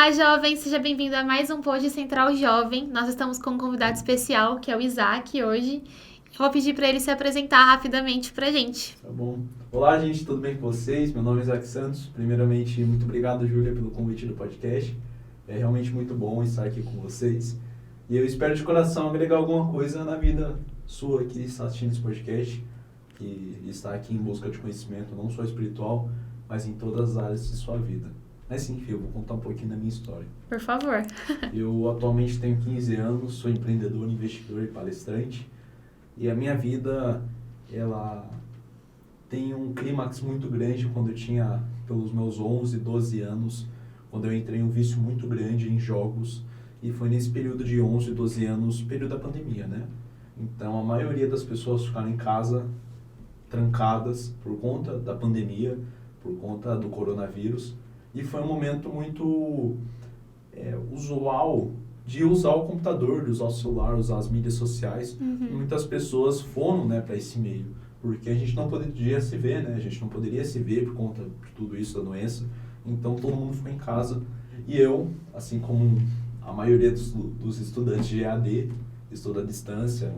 Olá, jovem! Seja bem-vindo a mais um Pod Central Jovem. Nós estamos com um convidado especial, que é o Isaac, hoje. Eu vou pedir para ele se apresentar rapidamente para a gente. Tá bom. Olá, gente, tudo bem com vocês? Meu nome é Isaac Santos. Primeiramente, muito obrigado, Júlia, pelo convite do podcast. É realmente muito bom estar aqui com vocês. E eu espero de coração agregar alguma coisa na vida sua que está assistindo esse podcast, que está aqui em busca de conhecimento, não só espiritual, mas em todas as áreas de sua vida. Mas enfim, eu vou contar um pouquinho da minha história. Por favor. Eu atualmente tenho 15 anos, sou empreendedor, investidor e palestrante. E a minha vida, ela tem um clímax muito grande quando eu tinha, pelos meus 11, 12 anos, quando eu entrei em um vício muito grande em jogos. E foi nesse período de 11, 12 anos, período da pandemia, né? Então, a maioria das pessoas ficaram em casa, trancadas, por conta da pandemia, por conta do coronavírus. E foi um momento muito usual de usar o computador, de usar o celular, usar as mídias sociais. Muitas pessoas foram, né, para esse meio, porque a gente não poderia se ver, né? A gente não poderia se ver por conta de tudo isso, da doença. Então, todo mundo ficou em casa. E eu, assim como a maioria dos estudantes de EAD, estudo à distância,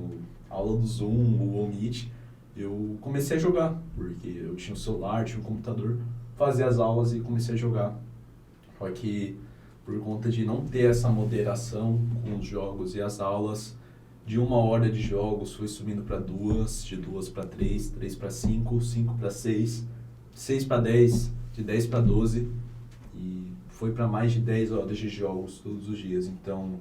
aula do Zoom, o Google Meet, eu comecei a jogar, porque eu tinha o celular, tinha o computador, fazia as aulas e comecei a jogar. Só que por conta de não ter essa moderação com os jogos e as aulas, de 1 hora de jogos foi subindo para 2, de 2 para 3, 3 para 5, 5 para 6, 6 para 10, de 10 para 12 e foi para mais de 10 horas de jogos todos os dias. Então,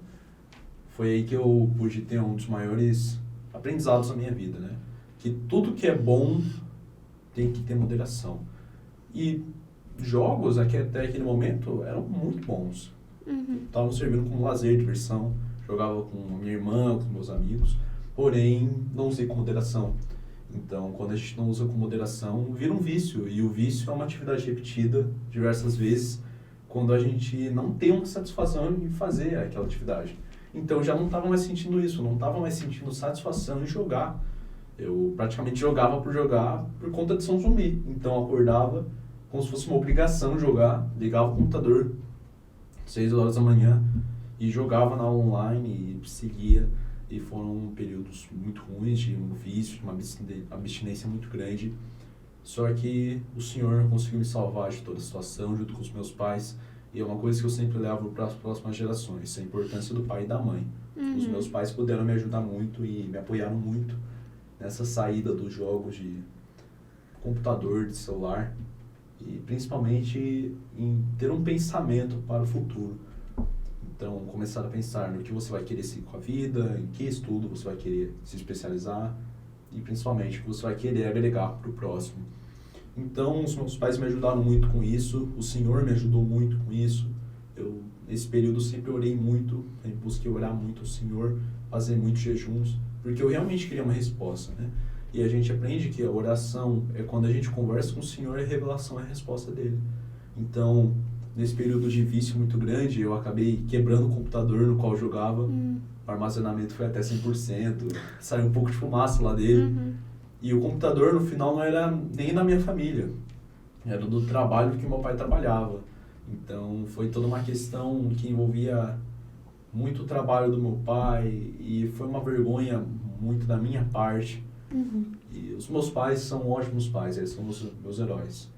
foi aí que eu pude ter um dos maiores aprendizados da minha vida, né? Que tudo que é bom tem que ter moderação. E jogos, até aquele momento, eram muito bons. Estavam servindo como lazer, diversão. Jogava com minha irmã, com meus amigos. Porém, não usei com moderação. Então, quando a gente não usa com moderação, vira um vício. E o vício é uma atividade repetida diversas vezes, quando a gente não tem uma satisfação em fazer aquela atividade. Então, eu já não estava mais sentindo isso. Não estava mais sentindo satisfação em jogar. Eu praticamente jogava por jogar por conta de ser um zumbi. Então, eu acordava como se fosse uma obrigação jogar, ligava o computador 6 horas da manhã e jogava na aula online e seguia. E foram períodos muito ruins de um vício, de uma abstinência muito grande. Só que o Senhor conseguiu me salvar de toda a situação, junto com os meus pais. E é uma coisa que eu sempre levo para as próximas gerações, a importância do pai e da mãe. Os meus pais puderam me ajudar muito e me apoiaram muito nessa saída dos jogos de computador, de celular. E principalmente em ter um pensamento para o futuro. Então, começar a pensar no que você vai querer seguir com a vida, em que estudo você vai querer se especializar e principalmente o que você vai querer agregar para o próximo. Então, os meus pais me ajudaram muito com isso, o Senhor me ajudou muito com isso. Eu, nesse período, sempre orei muito, busquei orar muito ao Senhor, fazer muitos jejuns, porque eu realmente queria uma resposta, né? E a gente aprende que a oração é quando a gente conversa com o Senhor e a revelação é a resposta dele. Então, nesse período de vício muito grande, eu acabei quebrando o computador no qual eu jogava. O armazenamento foi até 100%, saiu um pouco de fumaça lá dele. E o computador, no final, não era nem da minha família. Era do trabalho que meu pai trabalhava. Então, foi toda uma questão que envolvia muito o trabalho do meu pai e foi uma vergonha muito da minha parte. E os meus pais são ótimos pais, eles são meus heróis.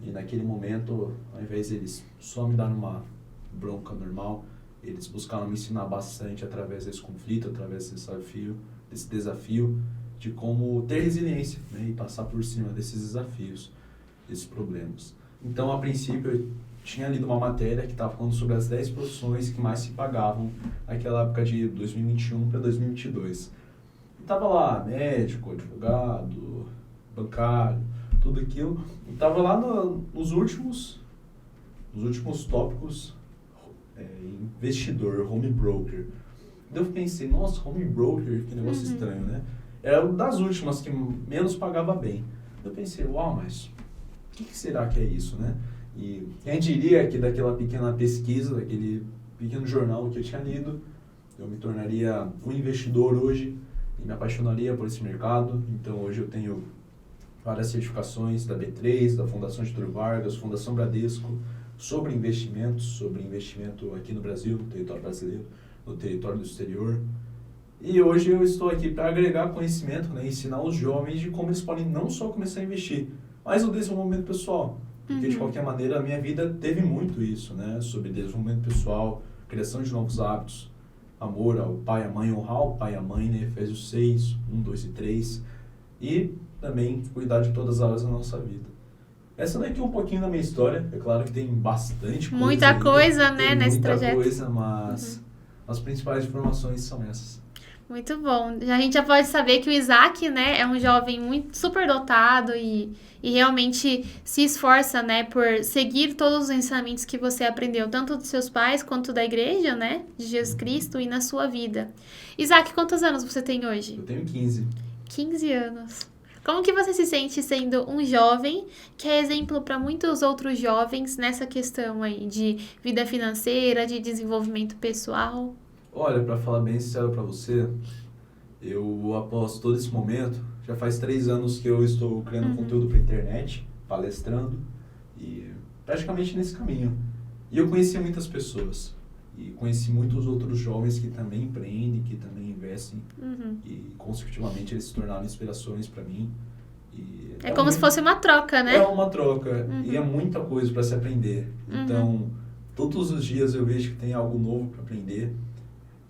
E naquele momento, ao invés de eles só me darem uma bronca normal, eles buscaram me ensinar bastante através desse conflito, através desse desafio de como ter resiliência, né, e passar por cima desses desafios, desses problemas. Então, a princípio, eu tinha lido uma matéria que estava falando sobre as 10 profissões que mais se pagavam naquela época de 2021 para 2022. Estava lá, médico, advogado, bancário, tudo aquilo. E estava lá nos últimos tópicos, investidor, home broker. Daí eu pensei, nossa, home broker, que negócio estranho, né? Era uma das últimas que menos pagava bem. Eu pensei, uau, mas o que será que é isso, né? E quem diria que daquela pequena pesquisa, daquele pequeno jornal que eu tinha lido, eu me tornaria um investidor hoje, e me apaixonaria por esse mercado. Então hoje eu tenho várias certificações da B3, da Fundação Getúlio Vargas, Fundação Bradesco, sobre investimento aqui no Brasil, no território brasileiro, no território do exterior. E hoje eu estou aqui para agregar conhecimento, né, ensinar os jovens de como eles podem não só começar a investir, mas o desenvolvimento pessoal. Porque, de qualquer maneira, a minha vida teve muito isso, né, sobre desenvolvimento pessoal, criação de novos hábitos, amor ao pai e à mãe, honrar o pai e a mãe, né, Efésios 6, 1, 2 e 3, e também cuidar de todas as áreas da nossa vida. Essa daqui é um pouquinho da minha história, é claro que tem bastante coisa. Muita ainda, coisa, né, nesse trajeto. Muita coisa, mas as principais informações são essas. Muito bom. A gente já pode saber que o Isaac, né, é um jovem muito super dotado e realmente se esforça, né, por seguir todos os ensinamentos que você aprendeu, tanto dos seus pais quanto da igreja, né, de Jesus Cristo e na sua vida. Isaac, quantos anos você tem hoje? Eu tenho 15. 15 anos. Como que você se sente sendo um jovem que é exemplo para muitos outros jovens nessa questão aí de vida financeira, de desenvolvimento pessoal? Olha, para falar bem sincero para você, eu após todo esse momento, já faz 3 anos que eu estou criando conteúdo para internet, palestrando e praticamente nesse caminho. E eu conheci muitas pessoas e conheci muitos outros jovens que também empreendem, que também investem e consecutivamente eles se tornaram inspirações para mim. E é como se fosse uma troca, né? É uma troca e é muita coisa para se aprender. Então, todos os dias eu vejo que tem algo novo para aprender.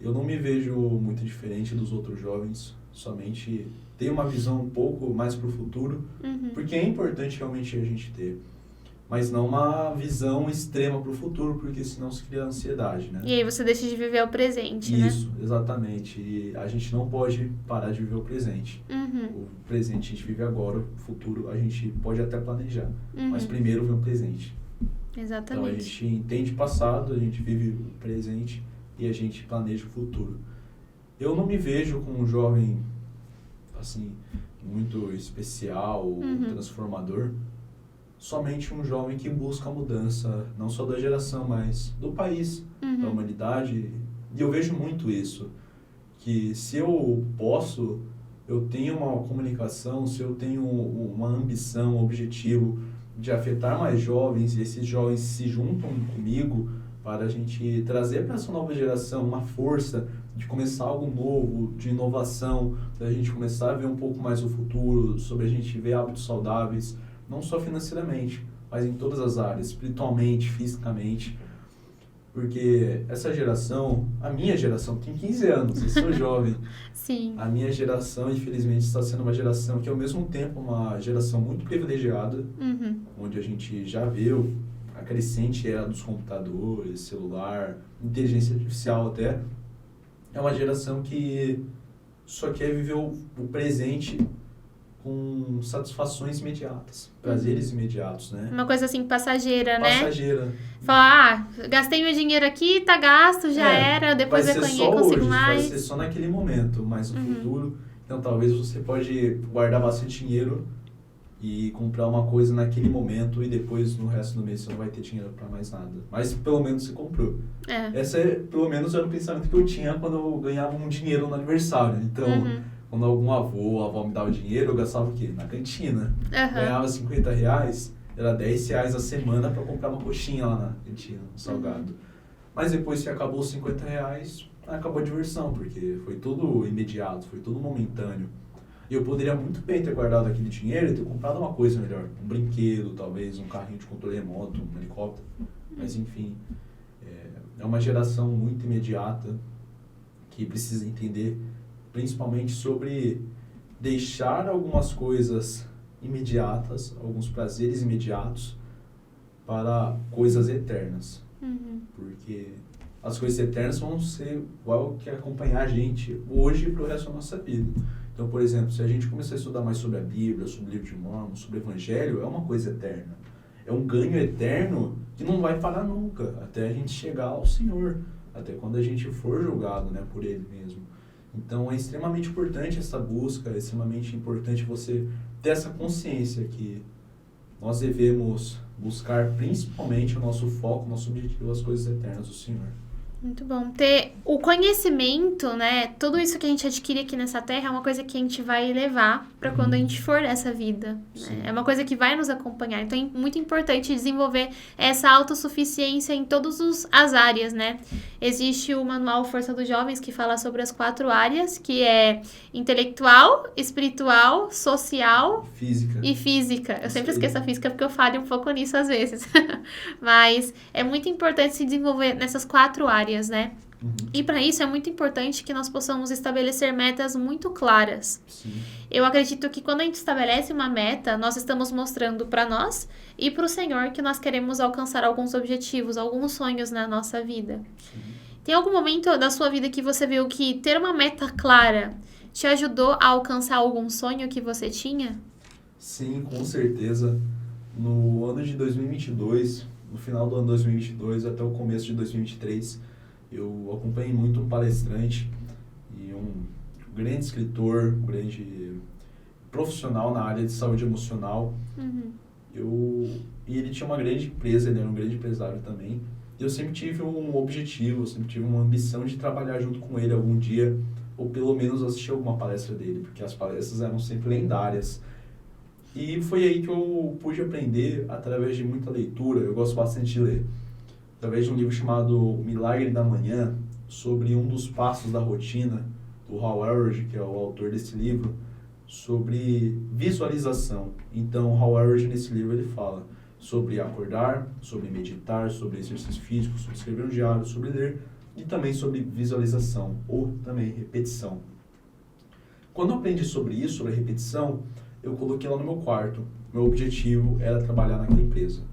Eu não me vejo muito diferente dos outros jovens, somente ter uma visão um pouco mais para o futuro, porque é importante realmente a gente ter, mas não uma visão extrema para o futuro, porque senão se cria ansiedade, né? E aí você deixa de viver o presente, né? Isso, exatamente. E a gente não pode parar de viver o presente. O presente a gente vive agora, o futuro a gente pode até planejar, mas primeiro vem o presente. Exatamente. Então a gente entende o passado, a gente vive o presente e a gente planeja o futuro. Eu não me vejo como um jovem, assim, muito especial ou transformador. Somente um jovem que busca a mudança, não só da geração, mas do país, da humanidade. E eu vejo muito isso, que se eu posso, eu tenho uma comunicação, se eu tenho uma ambição, um objetivo de afetar mais jovens, e esses jovens se juntam comigo para a gente trazer para essa nova geração uma força de começar algo novo, de inovação, da gente começar a ver um pouco mais o futuro, sobre a gente ver hábitos saudáveis, não só financeiramente, mas em todas as áreas, espiritualmente, fisicamente, porque essa geração, a minha geração, tem 15 anos, eu sou jovem. Sim. A minha geração, infelizmente, está sendo uma geração que, ao mesmo tempo, é uma geração muito privilegiada, onde a gente já vê a crescente era dos computadores, celular, inteligência artificial até. É uma geração que só quer viver o presente com satisfações imediatas, prazeres imediatos, né? Uma coisa assim, passageira, né? Passageira. Falar, gastei meu dinheiro aqui, tá gasto, já era, depois eu consigo mais. Vai ser só naquele momento, mas no futuro, então talvez você pode guardar bastante dinheiro e comprar uma coisa naquele momento e depois no resto do mês você não vai ter dinheiro para mais nada. Mas pelo menos você comprou. Essa pelo menos era o pensamento que eu tinha quando eu ganhava um dinheiro no aniversário. Então, quando algum avô ou avó me dava dinheiro, eu gastava o quê? Na cantina. Ganhava R$50, era R$10 a semana para comprar uma coxinha lá na cantina, um salgado. Mas depois que acabou os R$50, acabou a diversão, porque foi tudo imediato, foi tudo momentâneo. E eu poderia muito bem ter guardado aquele dinheiro e ter comprado uma coisa melhor. Um brinquedo, talvez, um carrinho de controle remoto, um helicóptero. Mas, enfim, é uma geração muito imediata que precisa entender, principalmente sobre deixar algumas coisas imediatas, alguns prazeres imediatos, para coisas eternas. Porque as coisas eternas vão ser igual que acompanhar a gente hoje e para o resto da nossa vida. Então, por exemplo, se a gente começar a estudar mais sobre a Bíblia, sobre o livro de Mórmon, sobre o Evangelho, é uma coisa eterna. É um ganho eterno que não vai parar nunca, até a gente chegar ao Senhor, até quando a gente for julgado, né, por Ele mesmo. Então, é extremamente importante essa busca, é extremamente importante você ter essa consciência que nós devemos buscar principalmente o nosso foco, o nosso objetivo, as coisas eternas do Senhor. Muito bom. Ter o conhecimento, né? Tudo isso que a gente adquire aqui nessa terra é uma coisa que a gente vai levar para quando a gente for nessa vida. Né? É uma coisa que vai nos acompanhar. Então é muito importante desenvolver essa autossuficiência em todas as áreas, né? Existe o manual Força dos Jovens que fala sobre as 4 áreas, que é intelectual, espiritual, social e física. Eu sempre esqueço a física porque eu falho um pouco nisso às vezes. Mas é muito importante se desenvolver nessas 4 áreas, né? E para isso é muito importante que nós possamos estabelecer metas muito claras. Sim. Eu acredito que quando a gente estabelece uma meta, nós estamos mostrando para nós e para o Senhor que nós queremos alcançar alguns objetivos, alguns sonhos na nossa vida. Sim. Tem algum momento da sua vida que você viu que ter uma meta clara te ajudou a alcançar algum sonho que você tinha? Sim, com certeza. No ano de 2022, no final do ano 2022 até o começo de 2023, eu acompanhei muito um palestrante e um grande escritor, um grande profissional na área de saúde emocional. E ele tinha uma grande empresa, ele era um grande empresário também. E eu sempre tive um objetivo, eu sempre tive uma ambição de trabalhar junto com ele algum dia, ou pelo menos assistir alguma palestra dele, porque as palestras eram sempre lendárias. E foi aí que eu pude aprender através de muita leitura. Eu gosto bastante de ler. Através de um livro chamado O Milagre da Manhã, sobre um dos passos da rotina, do Hal Elrod, que é o autor desse livro, sobre visualização. Então, Hal Elrod, nesse livro, ele fala sobre acordar, sobre meditar, sobre exercício físico, sobre escrever um diário, sobre ler e também sobre visualização, ou também repetição. Quando eu aprendi sobre isso, sobre a repetição, eu coloquei lá no meu quarto. Meu objetivo era trabalhar naquela empresa.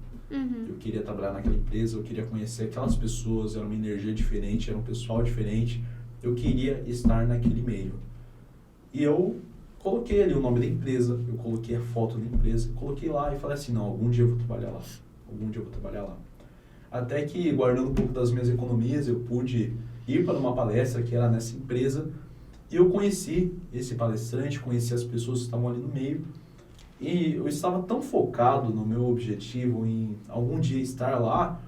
Eu queria trabalhar naquela empresa, eu queria conhecer aquelas pessoas, era uma energia diferente, era um pessoal diferente. Eu queria estar naquele meio. E eu coloquei ali o nome da empresa, eu coloquei a foto da empresa, coloquei lá e falei assim, não, algum dia eu vou trabalhar lá. Algum dia eu vou trabalhar lá. Até que, guardando um pouco das minhas economias, eu pude ir para uma palestra que era nessa empresa e eu conheci esse palestrante, conheci as pessoas que estavam ali no meio. E eu estava tão focado no meu objetivo em algum dia estar lá,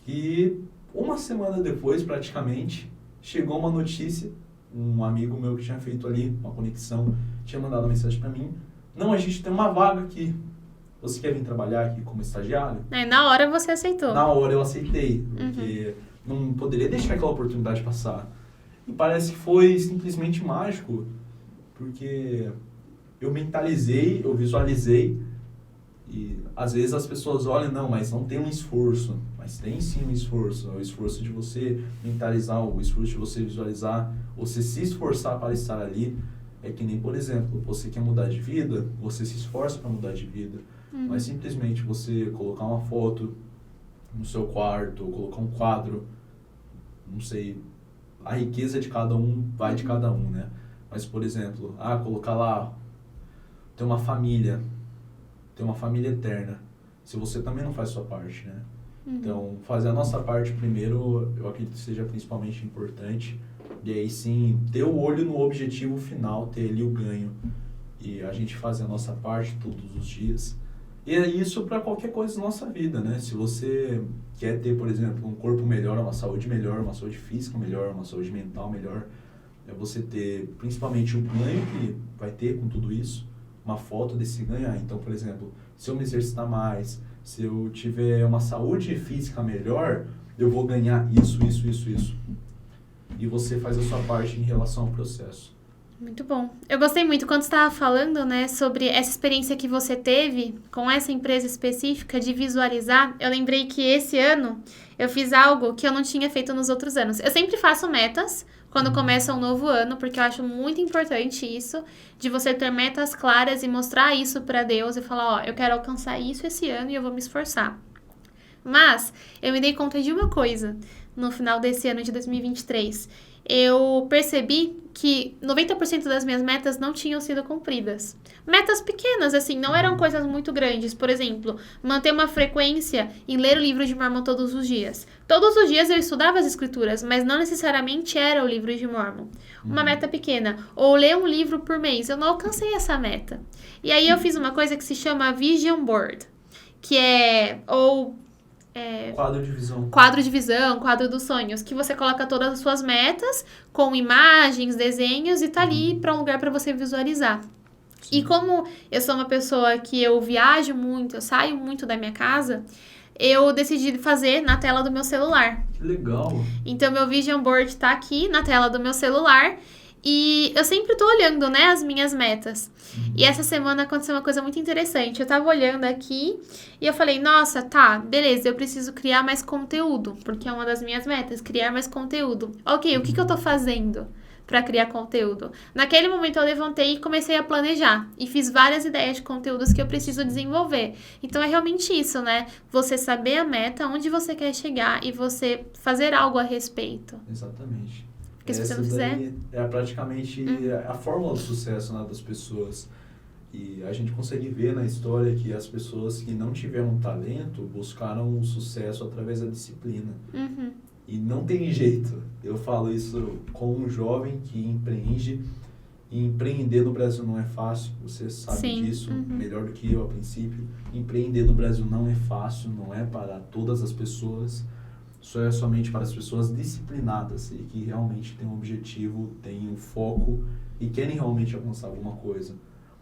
que uma semana depois, praticamente, chegou uma notícia, um amigo meu que tinha feito ali uma conexão, tinha mandado uma mensagem para mim, não, a gente tem uma vaga aqui, você quer vir trabalhar aqui como estagiário? Aí, na hora você aceitou. Na hora eu aceitei, porque não poderia deixar aquela oportunidade passar. E parece que foi simplesmente mágico, porque eu mentalizei, eu visualizei, e às vezes as pessoas olham, não, mas não tem um esforço. Mas tem sim um esforço. É o esforço de você mentalizar, o esforço de você visualizar, você se esforçar para estar ali. É que nem, por exemplo, você quer mudar de vida, você se esforça para mudar de vida. Mas simplesmente você colocar uma foto no seu quarto, ou colocar um quadro, não sei, a riqueza de cada um vai de cada um, né? Mas, por exemplo, colocar lá, ter uma família eterna, se você também não faz sua parte, né? Então, fazer a nossa parte primeiro, eu acredito que seja principalmente importante, e aí sim, ter o olho no objetivo final, ter ali o ganho, e a gente fazer a nossa parte todos os dias. E é isso para qualquer coisa na nossa vida, né? Se você quer ter, por exemplo, um corpo melhor, uma saúde física melhor, uma saúde mental melhor, é você ter principalmente o ganho que vai ter com tudo isso, uma foto desse ganho. Então, por exemplo, se eu me exercitar mais, se eu tiver uma saúde física melhor, eu vou ganhar isso. E você faz a sua parte em relação ao processo. Muito bom. Eu gostei muito quando você estava falando, né, sobre essa experiência que você teve com essa empresa específica de visualizar. Eu lembrei que esse ano eu fiz algo que eu não tinha feito nos outros anos. Eu sempre faço metas quando começa um novo ano, porque eu acho muito importante isso, de você ter metas claras e mostrar isso para Deus e falar, eu quero alcançar isso esse ano e eu vou me esforçar. Mas eu me dei conta de uma coisa no final desse ano de 2023. Eu percebi que 90% das minhas metas não tinham sido cumpridas. Metas pequenas, assim, não eram coisas muito grandes. Por exemplo, manter uma frequência em ler o livro de Mórmon todos os dias. Todos os dias eu estudava as escrituras, mas não necessariamente era o livro de Mórmon. Uma meta pequena. Ou ler um livro por mês. Eu não alcancei essa meta. E aí eu fiz uma coisa que se chama Vision Board, que é... Quadro de visão, quadro dos sonhos, que você coloca todas as suas metas com imagens, desenhos e tá ali para um lugar para você visualizar. E como eu sou uma pessoa que eu viajo muito, eu saio muito da minha casa, eu decidi fazer na tela do meu celular. Que legal. Então, meu vision board tá aqui na tela do meu celular e eu sempre tô olhando, né, as minhas metas. E essa semana aconteceu uma coisa muito interessante. Eu tava olhando aqui e eu falei, nossa, tá, beleza, eu preciso criar mais conteúdo, porque é uma das minhas metas, criar mais conteúdo. Ok, o que eu tô fazendo pra criar conteúdo? Naquele momento eu levantei e comecei a planejar e fiz várias ideias de conteúdos que eu preciso desenvolver. Então é realmente isso, né? Você saber a meta, onde você quer chegar e você fazer algo a respeito. Exatamente. Porque se você Essa não fizer... daí é praticamente a fórmula do sucesso, né, das pessoas. E a gente consegue ver na história que as pessoas que não tiveram talento buscaram o sucesso através da disciplina. E não tem jeito. Eu falo isso como um jovem que empreende. E empreender no Brasil não é fácil. Você sabe disso melhor do que eu a princípio. Empreender no Brasil não é fácil, não é para todas as pessoas. Só é somente para as pessoas disciplinadas e que realmente têm um objetivo, têm um foco e querem realmente alcançar alguma coisa.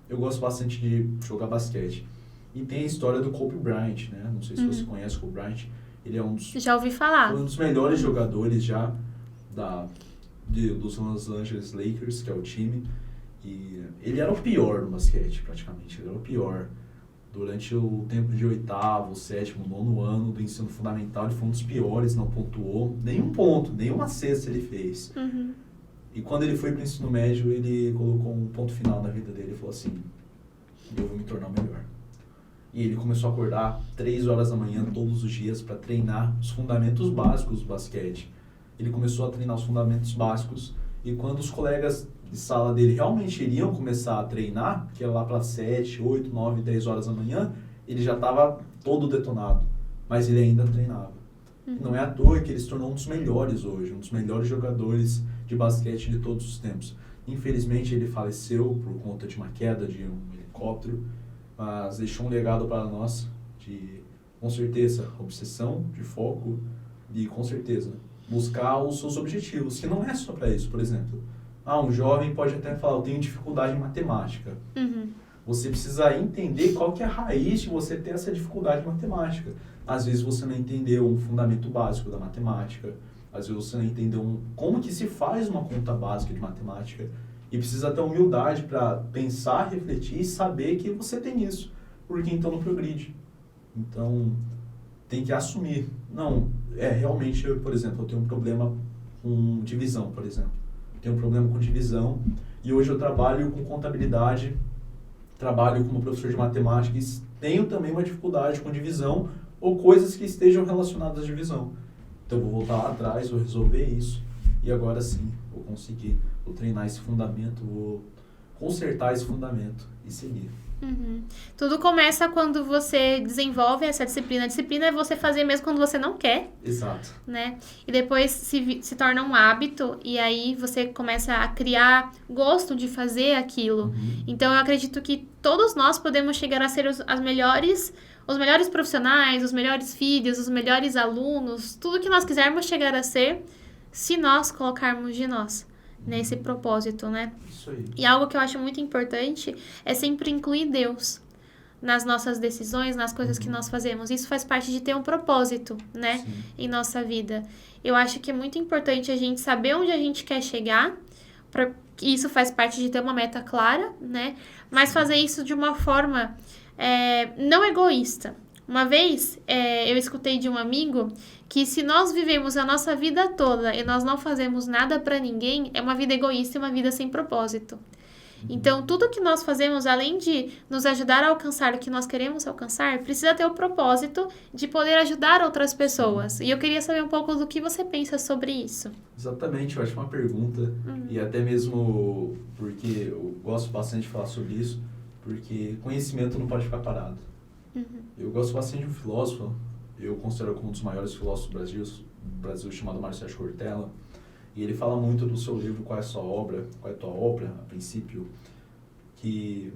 Eu gosto bastante de jogar basquete. E tem a história do Kobe Bryant, né? Não sei se você conhece o Kobe Bryant. Ele é Já ouvi falar. um dos melhores jogadores já dos Los Angeles Lakers, que é o time. E ele era o pior no basquete, praticamente. Ele era o pior. Durante o tempo de 8º, 7º, 9º ano do ensino fundamental, ele foi um dos piores, não pontuou nenhum ponto, nenhuma cesta ele fez. E quando ele foi para o ensino médio, ele colocou um ponto final na vida dele e falou assim, eu vou me tornar o melhor. E ele começou a acordar 3 horas da manhã todos os dias para treinar os fundamentos básicos do basquete. Ele começou a treinar os fundamentos básicos e quando os colegas de sala dele realmente iriam começar a treinar, que era lá para 7, 8, 9, 10 horas da manhã, ele já estava todo detonado, mas ele ainda treinava. Não é à toa que ele se tornou um dos melhores hoje, um dos melhores jogadores de basquete de todos os tempos. Infelizmente ele faleceu por conta de uma queda de um helicóptero, mas deixou um legado para nós de, com certeza, obsessão, de foco e, com certeza, buscar os seus objetivos, que não é só para isso. Por exemplo, um jovem pode até falar, eu tenho dificuldade em matemática. Você precisa entender qual que é a raiz de você ter essa dificuldade em matemática. Às vezes você não entendeu um fundamento básico da matemática, às vezes você não entendeu como que se faz uma conta básica de matemática, e precisa ter humildade para pensar, refletir e saber que você tem isso, porque então não progride. Então, tem que assumir. Não, realmente, por exemplo, eu tenho um problema com divisão, por exemplo. Tenho um problema com divisão e hoje eu trabalho com contabilidade, trabalho como professor de matemática e tenho também uma dificuldade com divisão ou coisas que estejam relacionadas à divisão. Então, eu vou voltar lá atrás, vou resolver isso e agora sim, vou conseguir. Vou treinar esse fundamento, vou consertar esse fundamento e seguir. Tudo começa quando você desenvolve essa disciplina. A disciplina é você fazer mesmo quando você não quer. Exato. Né? E depois se torna um hábito e aí você começa a criar gosto de fazer aquilo. Então eu acredito que todos nós podemos chegar a ser os melhores profissionais, os melhores filhos, os melhores alunos, tudo que nós quisermos chegar a ser, se nós colocarmos de nós nesse propósito, né? Isso aí. E algo que eu acho muito importante é sempre incluir Deus nas nossas decisões, nas coisas que nós fazemos. Isso faz parte de ter um propósito, né? Sim. Em nossa vida. Eu acho que é muito importante a gente saber onde a gente quer chegar, isso faz parte de ter uma meta clara, né? Mas fazer isso de uma forma não egoísta. Uma vez, eu escutei de um amigo que se nós vivemos a nossa vida toda e nós não fazemos nada para ninguém, é uma vida egoísta e uma vida sem propósito. Então, tudo que nós fazemos, além de nos ajudar a alcançar o que nós queremos alcançar, precisa ter o propósito de poder ajudar outras pessoas. E eu queria saber um pouco do que você pensa sobre isso. Exatamente, eu acho uma pergunta, e até mesmo porque eu gosto bastante de falar sobre isso, porque conhecimento não pode ficar parado. Eu gosto bastante de um filósofo, eu considero como um dos maiores filósofos do Brasil chamado Mário Sérgio Cortella, e ele fala muito do seu livro Qual é a Sua Obra, Qual é a Tua Obra, a princípio, que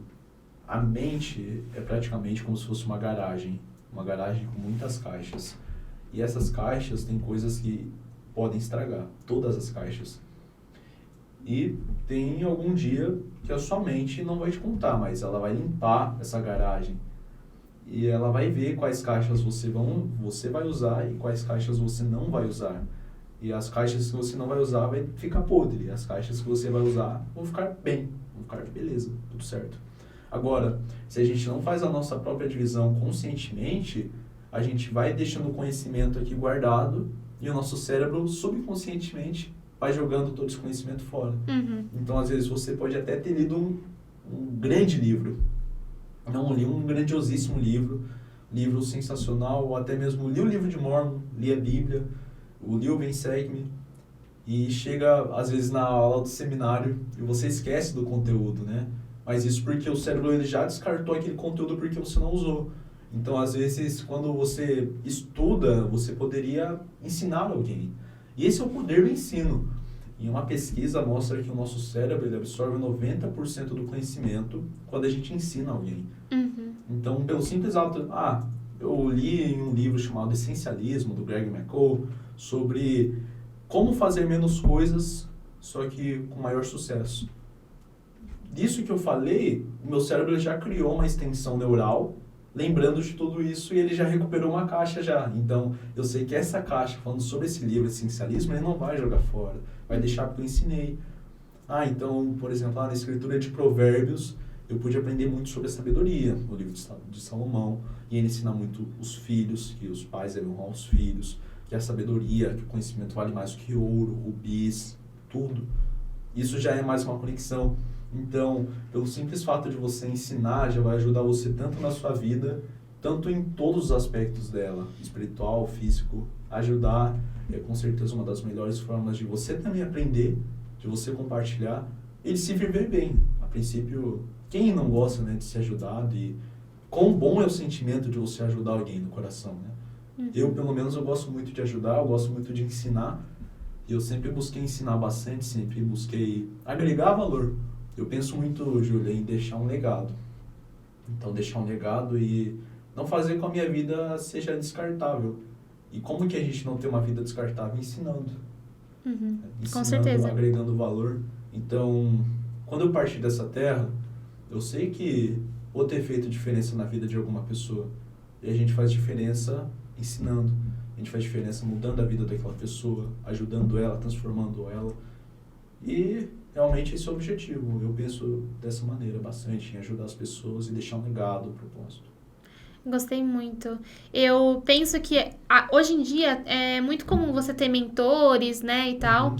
a mente é praticamente como se fosse uma garagem com muitas caixas, e essas caixas têm coisas que podem estragar, todas as caixas. E tem algum dia que a sua mente não vai te contar, mas ela vai limpar essa garagem. E ela vai ver quais caixas você vai usar e quais caixas você não vai usar. E as caixas que você não vai usar vai ficar podre. As caixas que você vai usar vão ficar bem, vão ficar beleza, tudo certo. Agora, se a gente não faz a nossa própria divisão conscientemente, a gente vai deixando o conhecimento aqui guardado e o nosso cérebro subconscientemente vai jogando todo esse conhecimento fora. Então, às vezes, você pode até ter lido um grande livro. Não li um grandiosíssimo livro sensacional, ou até mesmo li o livro de Mormon, li a Bíblia, li o Vem Segue-me, e chega, às vezes, na aula do seminário e você esquece do conteúdo, né? Mas isso porque o cérebro ele já descartou aquele conteúdo porque você não usou. Então, às vezes, quando você estuda, você poderia ensinar alguém. E esse é o poder do ensino. E uma pesquisa mostra que o nosso cérebro ele absorve 90% do conhecimento quando a gente ensina alguém. Então, pelo simples ato... eu li em um livro chamado Essencialismo, do Greg McCall, sobre como fazer menos coisas, só que com maior sucesso. Disso que eu falei, o meu cérebro já criou uma extensão neural, lembrando de tudo isso, e ele já recuperou uma caixa já. Então, eu sei que essa caixa, falando sobre esse livro, Essencialismo, ele não vai jogar fora, vai deixar porque eu ensinei. Então, por exemplo, na escritura de Provérbios, eu pude aprender muito sobre a sabedoria, no livro de Salomão, e ele ensina muito os filhos, que os pais devem honrar os filhos, que a sabedoria, que o conhecimento vale mais do que ouro, rubis, tudo. Isso já é mais uma conexão. Então, pelo simples fato de você ensinar, já vai ajudar você tanto na sua vida, tanto em todos os aspectos dela, espiritual, físico. Ajudar é com certeza uma das melhores formas de você também aprender, de você compartilhar e de se viver bem. A princípio, quem não gosta, né, de ser ajudado, e quão bom é o sentimento de você ajudar alguém no coração, né? Eu, pelo menos, eu gosto muito de ajudar, eu gosto muito de ensinar, e eu sempre busquei ensinar bastante, sempre busquei agregar valor. Eu penso muito, Júlia, em deixar um legado. Então, deixar um legado e não fazer com que a minha vida seja descartável. E como que a gente não tem uma vida descartável? Ensinando. Ensinando, com certeza. Agregando valor. Então, quando eu partir dessa terra, eu sei que vou ter feito diferença na vida de alguma pessoa. E a gente faz diferença ensinando. A gente faz diferença mudando a vida daquela pessoa, ajudando ela, transformando ela. E realmente esse é o objetivo. Eu penso dessa maneira bastante, em ajudar as pessoas e deixar um legado, um propósito. Gostei muito. Eu penso que hoje em dia é muito comum você ter mentores, né, e tal,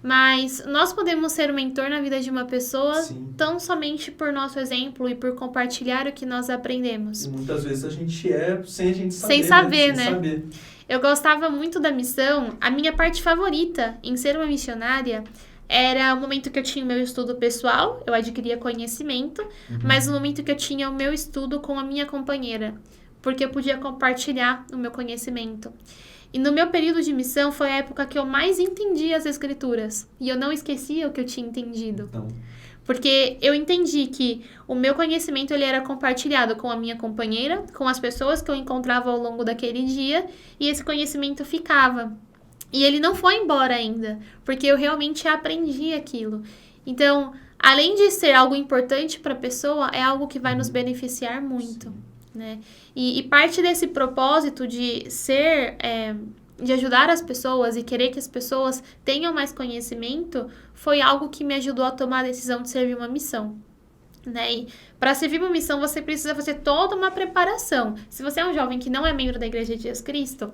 mas nós podemos ser o mentor na vida de uma pessoa tão somente por nosso exemplo e por compartilhar o que nós aprendemos. E muitas vezes a gente sem a gente saber. Sem saber, né? Sem saber. Eu gostava muito da missão. A minha parte favorita em ser uma missionária era o momento que eu tinha o meu estudo pessoal, eu adquiria conhecimento, mas o momento que eu tinha o meu estudo com a minha companheira, porque eu podia compartilhar o meu conhecimento. E no meu período de missão foi a época que eu mais entendi as escrituras, e eu não esquecia o que eu tinha entendido. Porque eu entendi que o meu conhecimento ele era compartilhado com a minha companheira, com as pessoas que eu encontrava ao longo daquele dia, e esse conhecimento ficava. E ele não foi embora ainda, porque eu realmente aprendi aquilo. Então, além de ser algo importante para a pessoa, é algo que vai nos beneficiar muito, né? E parte desse propósito de ser, de ajudar as pessoas e querer que as pessoas tenham mais conhecimento, foi algo que me ajudou a tomar a decisão de servir uma missão. Né? E para servir uma missão, você precisa fazer toda uma preparação. Se você é um jovem que não é membro da Igreja de Jesus Cristo,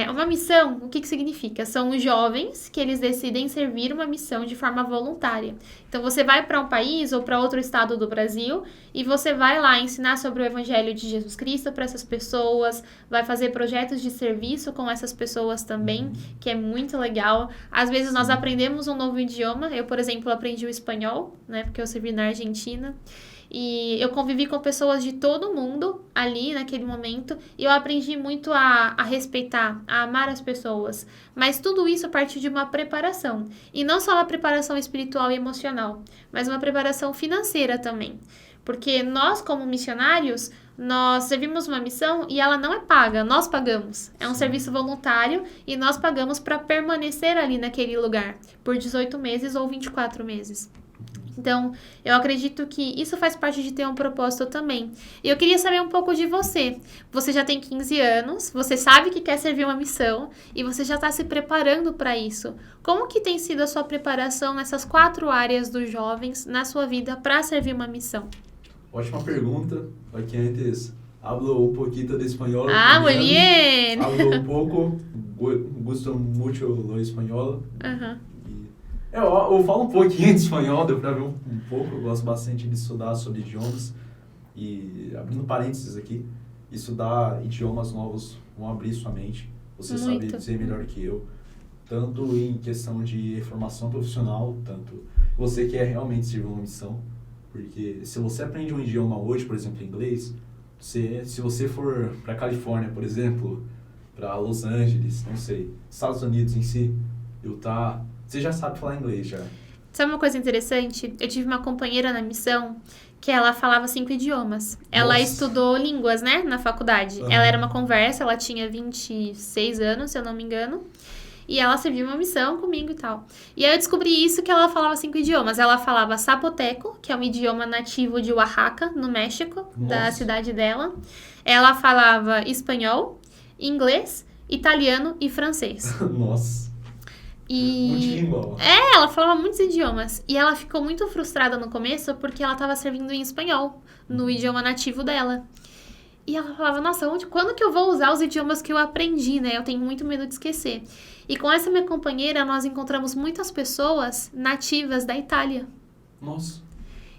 uma missão, o que significa? São os jovens que eles decidem servir uma missão de forma voluntária. Então, você vai para um país ou para outro estado do Brasil e você vai lá ensinar sobre o Evangelho de Jesus Cristo para essas pessoas, vai fazer projetos de serviço com essas pessoas também, que é muito legal. Às vezes, nós aprendemos um novo idioma. Eu, por exemplo, aprendi o espanhol, né, porque eu servi na Argentina. E eu convivi com pessoas de todo mundo ali naquele momento e eu aprendi muito a respeitar, a amar as pessoas. Mas tudo isso a partir de uma preparação. E não só uma preparação espiritual e emocional, mas uma preparação financeira também. Porque nós, como missionários, nós servimos uma missão e ela não é paga, nós pagamos. É um serviço voluntário e nós pagamos para permanecer ali naquele lugar por 18 meses ou 24 meses. Então, eu acredito que isso faz parte de ter um propósito também. E eu queria saber um pouco de você. Você já tem 15 anos, você sabe que quer servir uma missão e você já está se preparando para isso. Como que tem sido a sua preparação nessas 4 áreas dos jovens na sua vida para servir uma missão? Ótima pergunta. Aqui antes hablo un poquito de espanhol. Ah, muy bien. Hablo un poco, gusto mucho lo español. Eu falo um pouquinho de espanhol, deu pra ver um pouco. Eu gosto bastante de estudar sobre idiomas. E, abrindo parênteses aqui, estudar idiomas novos vão abrir sua mente. Você sabe dizer melhor que eu. Tanto em questão de formação profissional, tanto você quer realmente servir uma missão. Porque se você aprende um idioma hoje, por exemplo, inglês, se você for para Califórnia, por exemplo, para Los Angeles, não sei, Estados Unidos em si, você já sabe falar inglês já. Sabe uma coisa interessante? Eu tive uma companheira na missão que ela falava 5 idiomas. Ela estudou línguas, né, na faculdade. Ela era uma conversa, ela tinha 26 anos, se eu não me engano. E ela serviu uma missão comigo e tal. E aí eu descobri isso, que ela falava 5 idiomas. Ela falava zapoteco, que é um idioma nativo de Oaxaca, no México, da cidade dela. Ela falava espanhol, inglês, italiano e francês. Nossa. Multilingual. Ela falava muitos idiomas. E ela ficou muito frustrada no começo porque ela estava servindo em espanhol, no idioma nativo dela. E ela falava, nossa, quando que eu vou usar os idiomas que eu aprendi, né? Eu tenho muito medo de esquecer. E com essa minha companheira, nós encontramos muitas pessoas nativas da Itália. Nossa.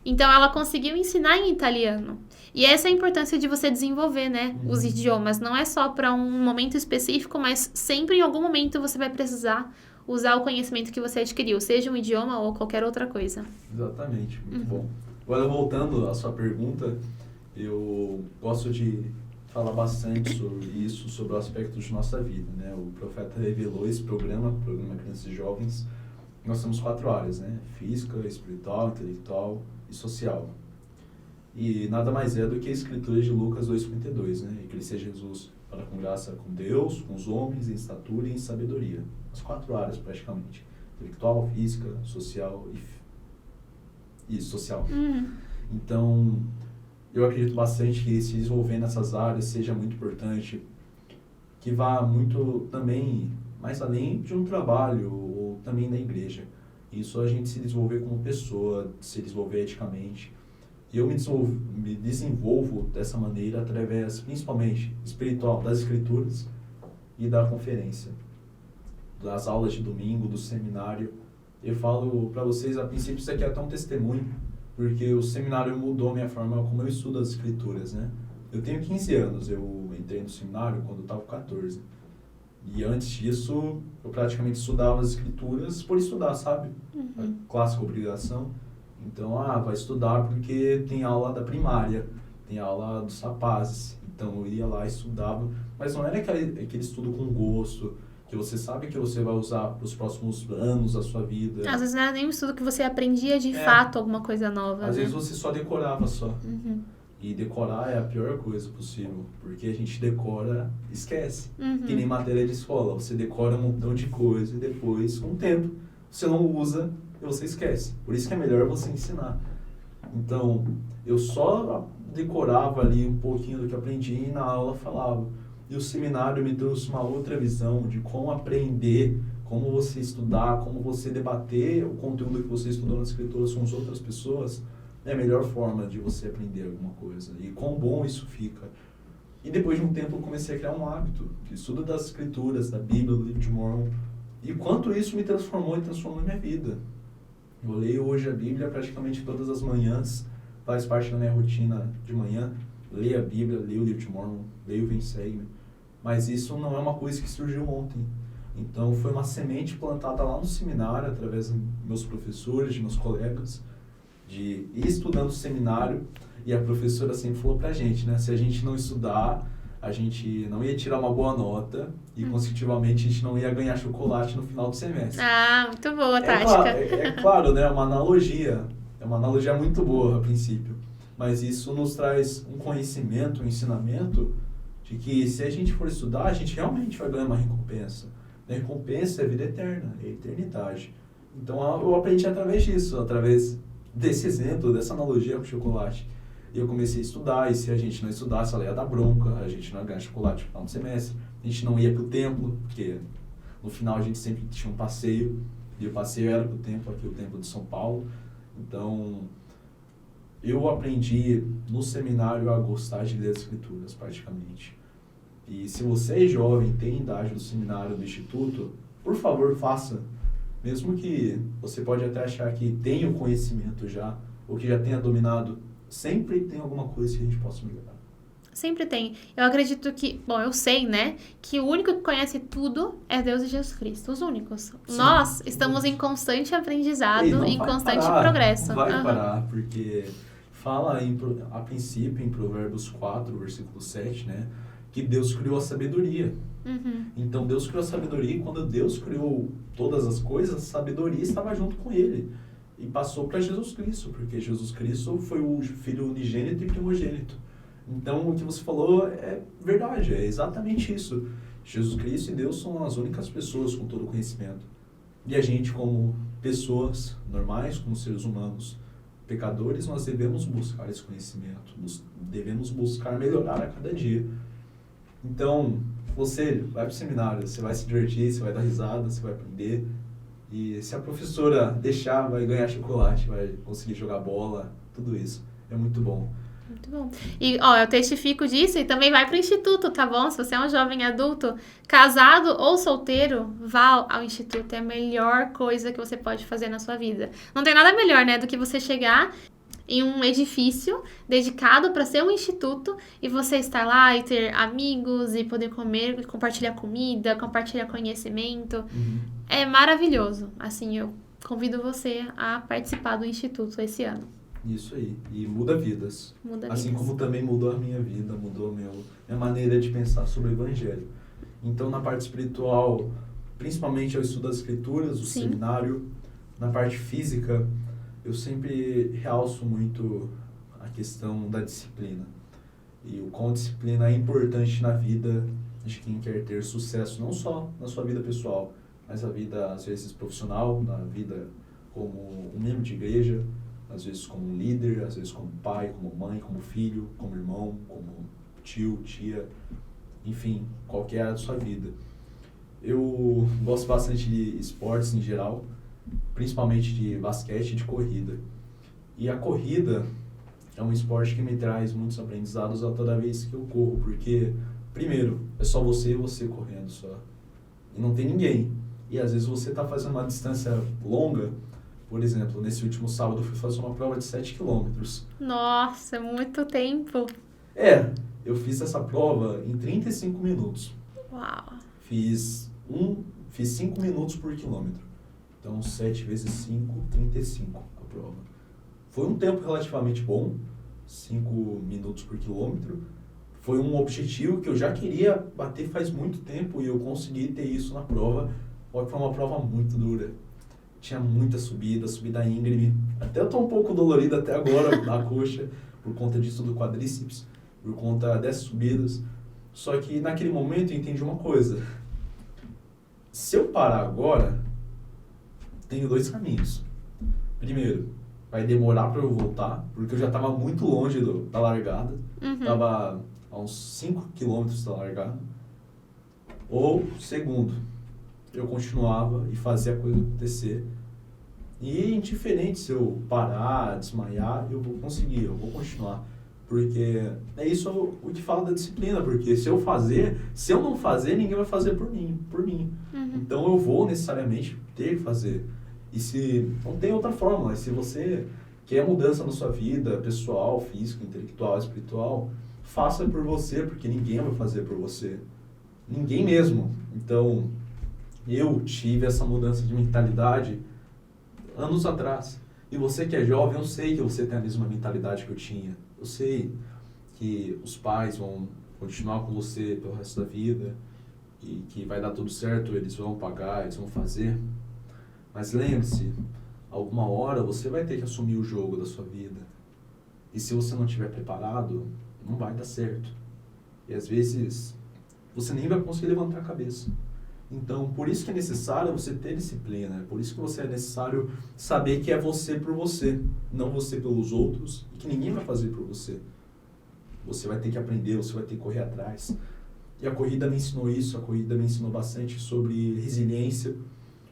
Então, ela conseguiu ensinar em italiano. E essa é a importância de você desenvolver, né? Os idiomas. Não é só para um momento específico, mas sempre em algum momento você vai precisar usar o conhecimento que você adquiriu, seja um idioma ou qualquer outra coisa. Exatamente, muito bom. Agora, voltando à sua pergunta, eu gosto de falar bastante sobre isso, sobre o aspecto de nossa vida, né? O profeta revelou esse programa Crianças e Jovens. Nós temos 4 áreas, né? Física, espiritual, intelectual e social. E nada mais é do que a escritura de Lucas 2,52, né? E que ele seja Jesus para com graça com Deus, com os homens, em estatura e em sabedoria. As 4 áreas, praticamente. Intelectual, física, social e social. Então, eu acredito bastante que se desenvolver nessas áreas seja muito importante, que vá muito também mais além de um trabalho ou também da igreja. Isso a gente se desenvolver como pessoa, se desenvolver eticamente. E eu me desenvolvo dessa maneira através, principalmente, espiritual, das escrituras e da conferência, das aulas de domingo, do seminário. Eu falo para vocês, a princípio, isso aqui é até um testemunho, porque o seminário mudou a minha forma como eu estudo as escrituras, né? Eu tenho 15 anos, eu entrei no seminário quando eu estava com 14. E antes disso, eu praticamente estudava as escrituras por estudar, sabe? A clássica obrigação. Então, vai estudar porque tem aula da primária, tem aula dos rapazes. Então, eu ia lá e estudava. Mas não era aquele estudo com gosto, que você sabe que você vai usar para os próximos anos da sua vida. Às vezes não era nem um estudo que você aprendia de fato alguma coisa nova. Às vezes você só decorava só. E decorar é a pior coisa possível, porque a gente decora e esquece. Que nem matéria de escola, você decora um montão de coisa e depois, com o tempo, você não usa e você esquece. Por isso que é melhor você ensinar. Então, eu só decorava ali um pouquinho do que aprendi e na aula falava. E o seminário me trouxe uma outra visão de como aprender, como você estudar, como você debater o conteúdo que você estudou nas escrituras com as outras pessoas. É a melhor forma de você aprender alguma coisa. E quão bom isso fica. E depois de um tempo eu comecei a criar um hábito de estudo das escrituras, da Bíblia, do livro de Mormon. E quanto isso me transformou e transformou minha vida. Eu leio hoje a Bíblia praticamente todas as manhãs. Faz parte da minha rotina de manhã. Leio a Bíblia, leio o livro de Mormon, leio o Vem Segue-me. Mas isso não é uma coisa que surgiu ontem. Então foi uma semente plantada lá no seminário, através dos meus professores, de meus colegas, de ir estudando o seminário. E a professora sempre falou pra gente, né? Se a gente não estudar, a gente não ia tirar uma boa nota e, consecutivamente, a gente não ia ganhar chocolate no final do semestre. Ah, muito boa a tática. É claro, né? É uma analogia muito boa a princípio. mas isso nos traz um conhecimento, um ensinamento de que se a gente for estudar, a gente realmente vai ganhar uma recompensa. A recompensa é a vida eterna, é a eternidade. Então eu aprendi através disso, através desse exemplo, dessa analogia com o chocolate. E eu comecei a estudar, e se a gente não estudasse, ela ia dar bronca, a gente não ia ganhar chocolate no final do semestre, a gente não ia pro templo, porque no final a gente sempre tinha um passeio, e o passeio era pro templo, aqui o templo de São Paulo. Então, eu aprendi no seminário a gostar de ler as escrituras, praticamente. E se você é jovem, tem idade do seminário, do instituto, por favor, faça. Mesmo que você pode até achar que tem o conhecimento já, ou que já tenha dominado, sempre tem alguma coisa que a gente possa melhorar. Sempre tem. Eu acredito que, bom, eu sei, né, que o único que conhece tudo é Deus e Jesus Cristo, os únicos. Sim, Nós estamos em constante aprendizado, em constante parar, progresso. Não vai parar, porque fala a princípio em Provérbios 4, versículo 7, né, que Deus criou a sabedoria. Então Deus criou a sabedoria, e quando Deus criou todas as coisas, a sabedoria estava junto com ele. E passou para Jesus Cristo, porque Jesus Cristo foi o Filho unigênito e primogênito. Então, o que você falou é verdade, é exatamente isso. Jesus Cristo e Deus são as únicas pessoas com todo o conhecimento. E a gente, como pessoas normais, como seres humanos, pecadores, nós devemos buscar esse conhecimento, devemos buscar melhorar a cada dia. Então, você vai para o seminário, você vai se divertir, você vai dar risada, você vai aprender. E se a professora deixar, vai ganhar chocolate, vai conseguir jogar bola, tudo isso. É muito bom. Muito bom. E, ó, eu testifico disso e também vai pro instituto, tá bom? Se você é um jovem adulto, casado ou solteiro, vá ao instituto. É a melhor coisa que você pode fazer na sua vida. Não tem nada melhor, né, do que você chegar em um edifício dedicado para ser um instituto e você estar lá e ter amigos e poder comer, compartilhar comida, compartilhar conhecimento. É maravilhoso. Assim, eu convido você a participar do instituto esse ano. Isso aí. E muda vidas. Assim vidas. como também mudou a minha vida, mudou minha maneira de pensar sobre o Evangelho. Então, na parte espiritual, principalmente eu estudo as Escrituras, o seminário. Na parte física, eu sempre realço muito a questão da disciplina. E o quão disciplina é importante na vida de quem quer ter sucesso, não só na sua vida pessoal, mas na vida, às vezes, profissional, na vida como um membro de igreja, às vezes como líder, às vezes como pai, como mãe, como filho, como irmão, como tio, tia, enfim, qualquer área da sua vida. Eu gosto bastante de esportes em geral, principalmente de basquete e de corrida. E a corrida é um esporte que me traz muitos aprendizados a toda vez que eu corro, porque, primeiro, é só você e você correndo só. E não tem ninguém. E às vezes você está fazendo uma distância longa. Por exemplo, nesse último sábado eu fui fazer uma prova de 7 quilômetros. Nossa, é muito tempo. Eu fiz essa prova em 35 minutos. Uau. Fiz 5 minutos por quilômetro. Então, 7 vezes 5, 35 a prova. Foi um tempo relativamente bom, 5 minutos por quilômetro. Foi um objetivo que eu já queria bater faz muito tempo e eu consegui ter isso na prova. Só que foi uma prova muito dura. Tinha muita subida íngreme. Até eu tô um pouco dolorido até agora na coxa, por conta disso do quadríceps, por conta dessas subidas. Só que naquele momento eu entendi uma coisa. Se eu parar agora, tenho 2 caminhos. Primeiro, vai demorar para eu voltar, porque eu já estava muito longe da largada. Estava a uns 5 quilômetros da largada. Ou, segundo, eu continuava e fazia a coisa acontecer. E indiferente se eu parar, desmaiar, eu vou conseguir, eu vou continuar. Porque é isso o que fala da disciplina, porque se eu não fazer, ninguém vai fazer por mim. Então eu vou necessariamente ter que fazer. E se não tem outra forma, se você quer mudança na sua vida, pessoal, física, intelectual, espiritual, faça por você, porque ninguém vai fazer por você. Ninguém mesmo. Então, eu tive essa mudança de mentalidade anos atrás. E você que é jovem, eu sei que você tem a mesma mentalidade que eu tinha. Eu sei que os pais vão continuar com você pelo resto da vida e que vai dar tudo certo, eles vão pagar, eles vão fazer. Mas lembre-se, alguma hora você vai ter que assumir o jogo da sua vida. E se você não estiver preparado, não vai dar certo. E às vezes você nem vai conseguir levantar a cabeça. Então, por isso que é necessário você ter disciplina. É por isso que você é necessário saber que é você por você, não você pelos outros, e que ninguém vai fazer por você. Você vai ter que aprender, você vai ter que correr atrás. E a corrida me ensinou isso, a corrida me ensinou bastante sobre resiliência,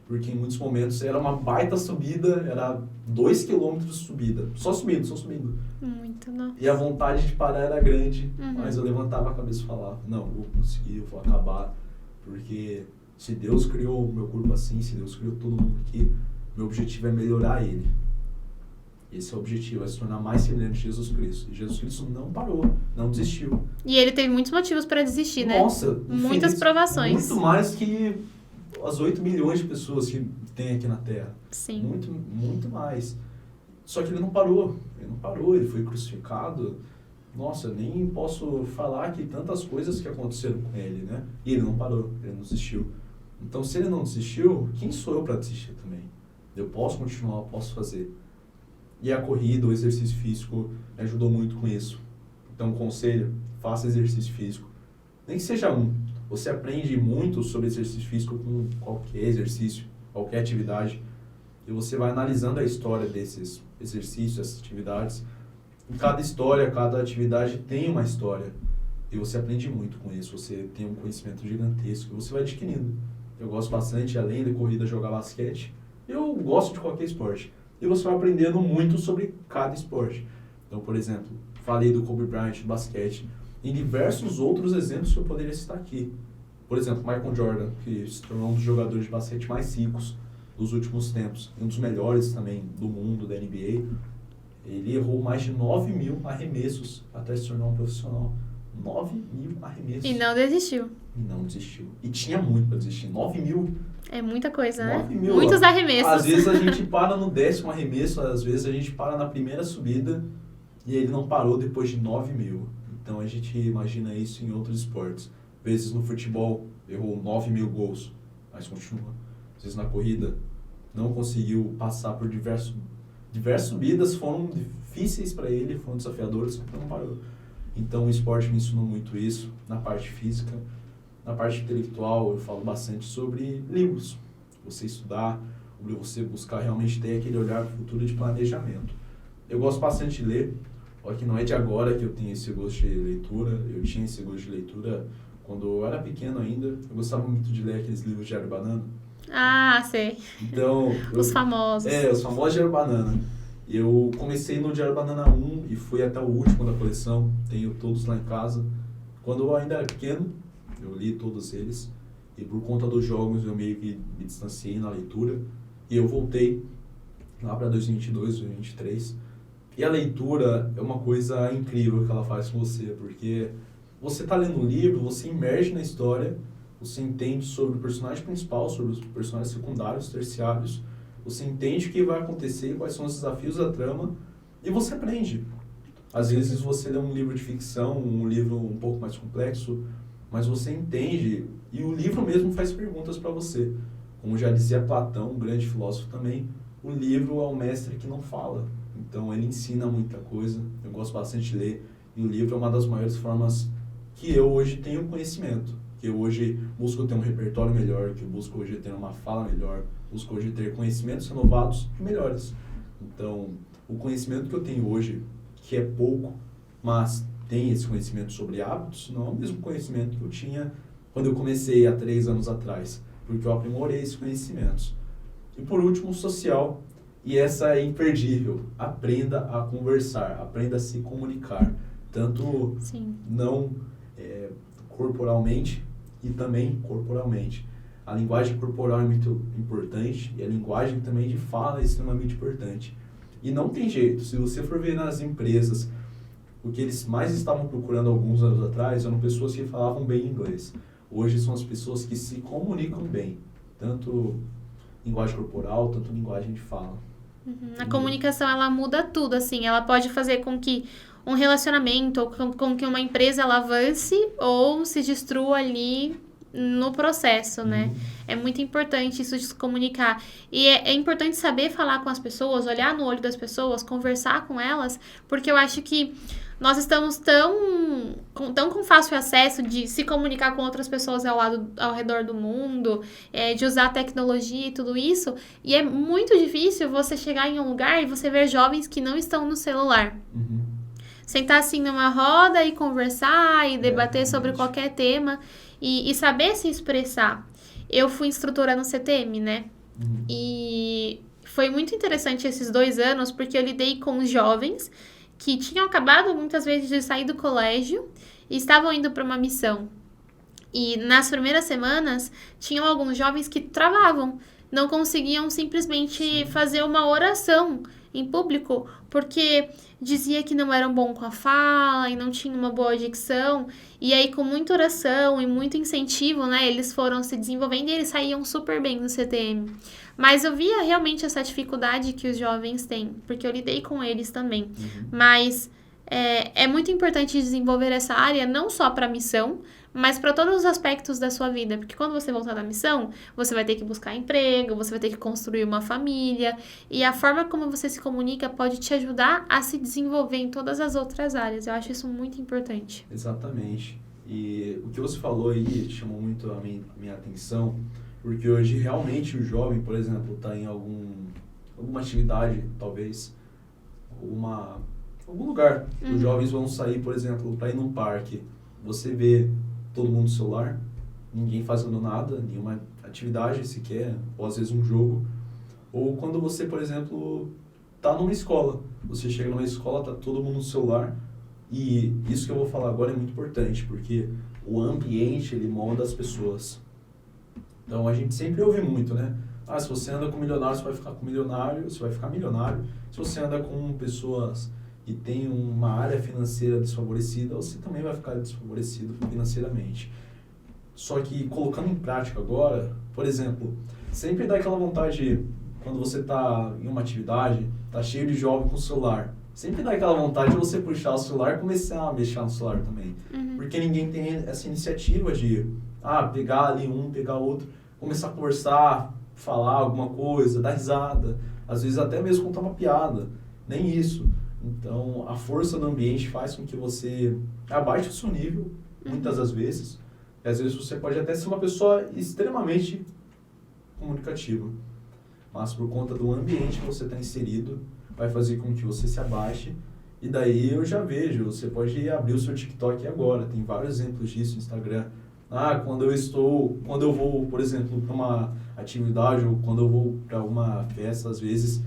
porque em muitos momentos era uma baita subida, era 2 quilômetros de subida, só subindo, só subindo. Muito, não. E a vontade de parar era grande, Uhum. mas eu levantava a cabeça e falava, não, eu vou conseguir, eu vou acabar, porque se Deus criou o meu corpo assim, se Deus criou todo mundo aqui, meu objetivo é melhorar ele. Esse é o objetivo, é se tornar mais semelhante a Jesus Cristo. E Jesus Cristo não parou, não desistiu. E ele teve muitos motivos para desistir, né? Nossa, Muitas provações. Muito mais que as 8 milhões de pessoas que tem aqui na Terra. Sim. Muito, muito mais. Só que ele não parou, ele foi crucificado. Nossa, eu nem posso falar aqui tantas coisas que aconteceram com ele, né? E ele não parou, ele não desistiu. Então, se ele não desistiu, quem sou eu para desistir também? Eu posso continuar, eu posso fazer. E a corrida, o exercício físico me ajudou muito com isso. Então, conselho, faça exercício físico. Nem que seja um. Você aprende muito sobre exercício físico com qualquer exercício, qualquer atividade. E você vai analisando a história desses exercícios, essas atividades. Em cada história, cada atividade tem uma história. E você aprende muito com isso. Você tem um conhecimento gigantesco. Você vai adquirindo. Eu gosto bastante, além de corrida, jogar basquete. Eu gosto de qualquer esporte. E você vai aprendendo muito sobre cada esporte. Então, por exemplo, falei do Kobe Bryant, do basquete. Em diversos outros exemplos que eu poderia citar aqui. Por exemplo, Michael Jordan, que se tornou um dos jogadores de basquete mais ricos dos últimos tempos. Um dos melhores também do mundo, da NBA. Ele errou mais de 9 mil arremessos até se tornar um profissional. 9 mil arremessos. E não desistiu. E não desistiu. E tinha muito para desistir. 9 mil. É muita coisa, né? 9 mil. Muitos arremessos. Às vezes a gente para no 10º arremesso, às vezes a gente para na primeira subida e ele não parou depois de 9 mil. Então a gente imagina isso em outros esportes. Às vezes no futebol errou 9 mil gols, mas continua. Às vezes na corrida não conseguiu passar por diversas subidas, foram difíceis para ele, foram desafiadoras, só que não parou. Então o esporte me ensinou muito isso, na parte física. Na parte intelectual, eu falo bastante sobre livros. Você estudar, você buscar realmente ter aquele olhar para o futuro de planejamento. Eu gosto bastante de ler, só que não é de agora que eu tenho esse gosto de leitura. Eu tinha esse gosto de leitura quando eu era pequeno ainda. Eu gostava muito de ler aqueles livros de Diário Banana. Ah, sei. Então, Os famosos. Os famosos Diário Banana. Eu comecei no Diário Banana 1 e fui até o último da coleção. Tenho todos lá em casa. Quando eu ainda era pequeno, eu li todos eles. E por conta dos jogos, eu meio que me distanciei na leitura. E eu voltei lá para 2022, 2023. E a leitura é uma coisa incrível que ela faz com você. Porque você está lendo um livro, você imerge na história, você entende sobre o personagem principal, sobre os personagens secundários, terciários. Você entende o que vai acontecer, quais são os desafios da trama, e você aprende. Às vezes você lê um livro de ficção, um livro um pouco mais complexo, mas você entende, e o livro mesmo faz perguntas para você. Como já dizia Platão, um grande filósofo também, o livro é um mestre que não fala. Então ele ensina muita coisa, eu gosto bastante de ler, e o livro é uma das maiores formas que eu hoje tenho conhecimento, que eu hoje busco ter um repertório melhor, que eu busco hoje ter uma fala melhor, busco hoje ter conhecimentos renovados e melhores. Então, o conhecimento que eu tenho hoje, que é pouco, mas tem esse conhecimento sobre hábitos, não é o mesmo conhecimento que eu tinha quando eu comecei há 3 anos atrás, porque eu aprimorei esses conhecimentos. E por último, social, e essa é imperdível, aprenda a conversar, aprenda a se comunicar, tanto Sim. não corporalmente e também corporalmente. A linguagem corporal é muito importante e a linguagem também de fala é extremamente importante. E não tem jeito, se você for ver nas empresas, o que eles mais estavam procurando alguns anos atrás eram pessoas que falavam bem inglês. Hoje são as pessoas que se comunicam bem, tanto linguagem corporal, tanto linguagem de fala. A comunicação, ela muda tudo, assim. Ela pode fazer com que um relacionamento ou com que uma empresa ela avance ou se destrua ali no processo, né? É muito importante isso de se comunicar. E é importante saber falar com as pessoas, olhar no olho das pessoas, conversar com elas, porque eu acho que nós estamos tão com fácil acesso de se comunicar com outras pessoas ao redor do mundo, de usar a tecnologia e tudo isso, e é muito difícil você chegar em um lugar e você ver jovens que não estão no celular. Sentar assim numa roda e conversar e debater sobre qualquer tema e saber se expressar. Eu fui instrutora no CTM, né? E foi muito interessante esses 2 anos, porque eu lidei com jovens que tinham acabado muitas vezes de sair do colégio e estavam indo para uma missão. E nas primeiras semanas, tinham alguns jovens que travavam, não conseguiam simplesmente fazer uma oração em público, porque dizia que não eram bons com a fala e não tinha uma boa dicção. E aí, com muita oração e muito incentivo, né, eles foram se desenvolvendo e eles saíam super bem no CTM. Mas eu via realmente essa dificuldade que os jovens têm, porque eu lidei com eles também. Mas é muito importante desenvolver essa área não só para a missão, mas para todos os aspectos da sua vida. Porque quando você voltar da missão, você vai ter que buscar emprego, você vai ter que construir uma família. E a forma como você se comunica pode te ajudar a se desenvolver em todas as outras áreas. Eu acho isso muito importante. Exatamente. E o que você falou aí chamou muito a minha atenção, porque hoje realmente o jovem, por exemplo, está em alguma atividade, talvez, algum lugar. Os jovens vão sair, por exemplo, para ir num parque. Você vê todo mundo no celular, ninguém fazendo nada, nenhuma atividade sequer, ou às vezes um jogo. Ou quando você, por exemplo, está numa escola. Você chega numa escola, está todo mundo no celular. E isso que eu vou falar agora é muito importante, porque o ambiente, ele molda as pessoas. Então, a gente sempre ouve muito, né? Se você anda com milionário, você vai ficar com milionário, você vai ficar milionário. Se você anda com pessoas que têm uma área financeira desfavorecida, você também vai ficar desfavorecido financeiramente. Só que, colocando em prática agora, por exemplo, sempre dá aquela vontade, quando você está em uma atividade, está cheio de jovem com celular, sempre dá aquela vontade de você puxar o celular e começar a mexer no celular também. Porque ninguém tem essa iniciativa de pegar ali um, pegar outro, começar a conversar, falar alguma coisa, dar risada, às vezes até mesmo contar uma piada, nem isso. Então, a força do ambiente faz com que você abaixe o seu nível, muitas das vezes, e às vezes você pode até ser uma pessoa extremamente comunicativa, mas por conta do ambiente que você está inserido, vai fazer com que você se abaixe. E daí eu já vejo, você pode abrir o seu TikTok agora, tem vários exemplos disso no Instagram. Quando eu vou, por exemplo, para uma atividade ou quando eu vou para uma festa, às vezes,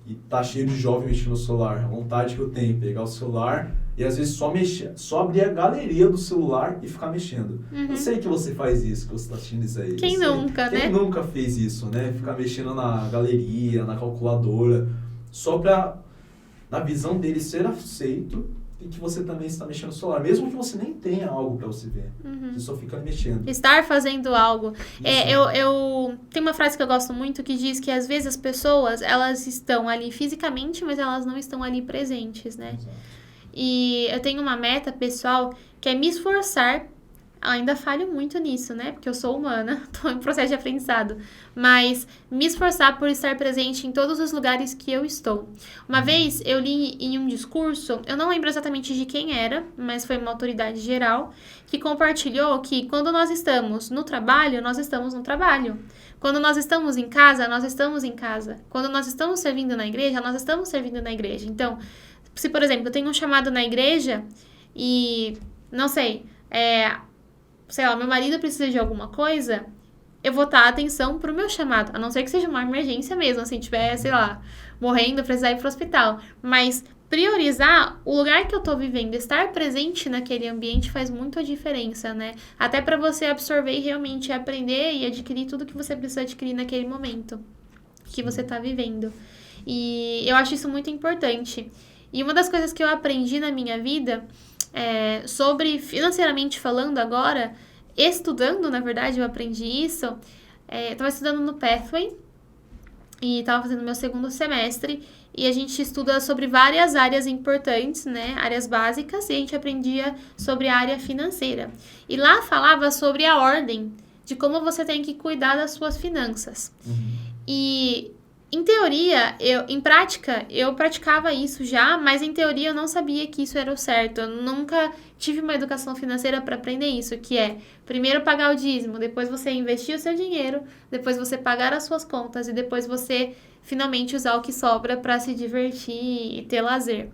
e tá cheio de jovem mexendo no celular, a vontade que eu tenho é pegar o celular e às vezes só abrir a galeria do celular e ficar mexendo. Eu sei que você faz isso, que você tá assistindo isso aí. Quem nunca, né? Quem nunca fez isso, né? Ficar mexendo na galeria, na calculadora, só para, na visão dele, ser aceito e que você também está mexendo no celular, mesmo que você nem tenha algo para você ver. Você só fica mexendo. Estar fazendo algo. Eu tem uma frase que eu gosto muito que diz que às vezes as pessoas, elas estão ali fisicamente, mas elas não estão ali presentes, né? Exato. E eu tenho uma meta pessoal que é me esforçar. Ainda falho muito nisso, né? Porque eu sou humana, estou em processo de aprendizado. Mas me esforçar por estar presente em todos os lugares que eu estou. Uma vez eu li em um discurso, eu não lembro exatamente de quem era, mas foi uma autoridade geral, que compartilhou que quando nós estamos no trabalho, nós estamos no trabalho. Quando nós estamos em casa, nós estamos em casa. Quando nós estamos servindo na igreja, nós estamos servindo na igreja. Então, se por exemplo, eu tenho um chamado na igreja e, não sei, meu marido precisa de alguma coisa, eu vou dar atenção pro meu chamado. A não ser que seja uma emergência mesmo, assim, tiver, morrendo, precisar ir pro hospital. Mas priorizar o lugar que eu tô vivendo, estar presente naquele ambiente faz muito a diferença, né? Até para você absorver e realmente aprender e adquirir tudo que você precisa adquirir naquele momento que você tá vivendo. E eu acho isso muito importante. E uma das coisas que eu aprendi na minha vida sobre financeiramente falando agora, estudando, na verdade, eu aprendi isso. Eu estava estudando no Pathway e estava fazendo meu 2º semestre e a gente estuda sobre várias áreas importantes, né, áreas básicas, e a gente aprendia sobre a área financeira. E lá falava sobre a ordem de como você tem que cuidar das suas finanças. E, em teoria, em prática, eu praticava isso já, mas em teoria eu não sabia que isso era o certo. Eu nunca tive uma educação financeira para aprender isso, que é primeiro pagar o dízimo, depois você investir o seu dinheiro, depois você pagar as suas contas e depois você finalmente usar o que sobra para se divertir e ter lazer.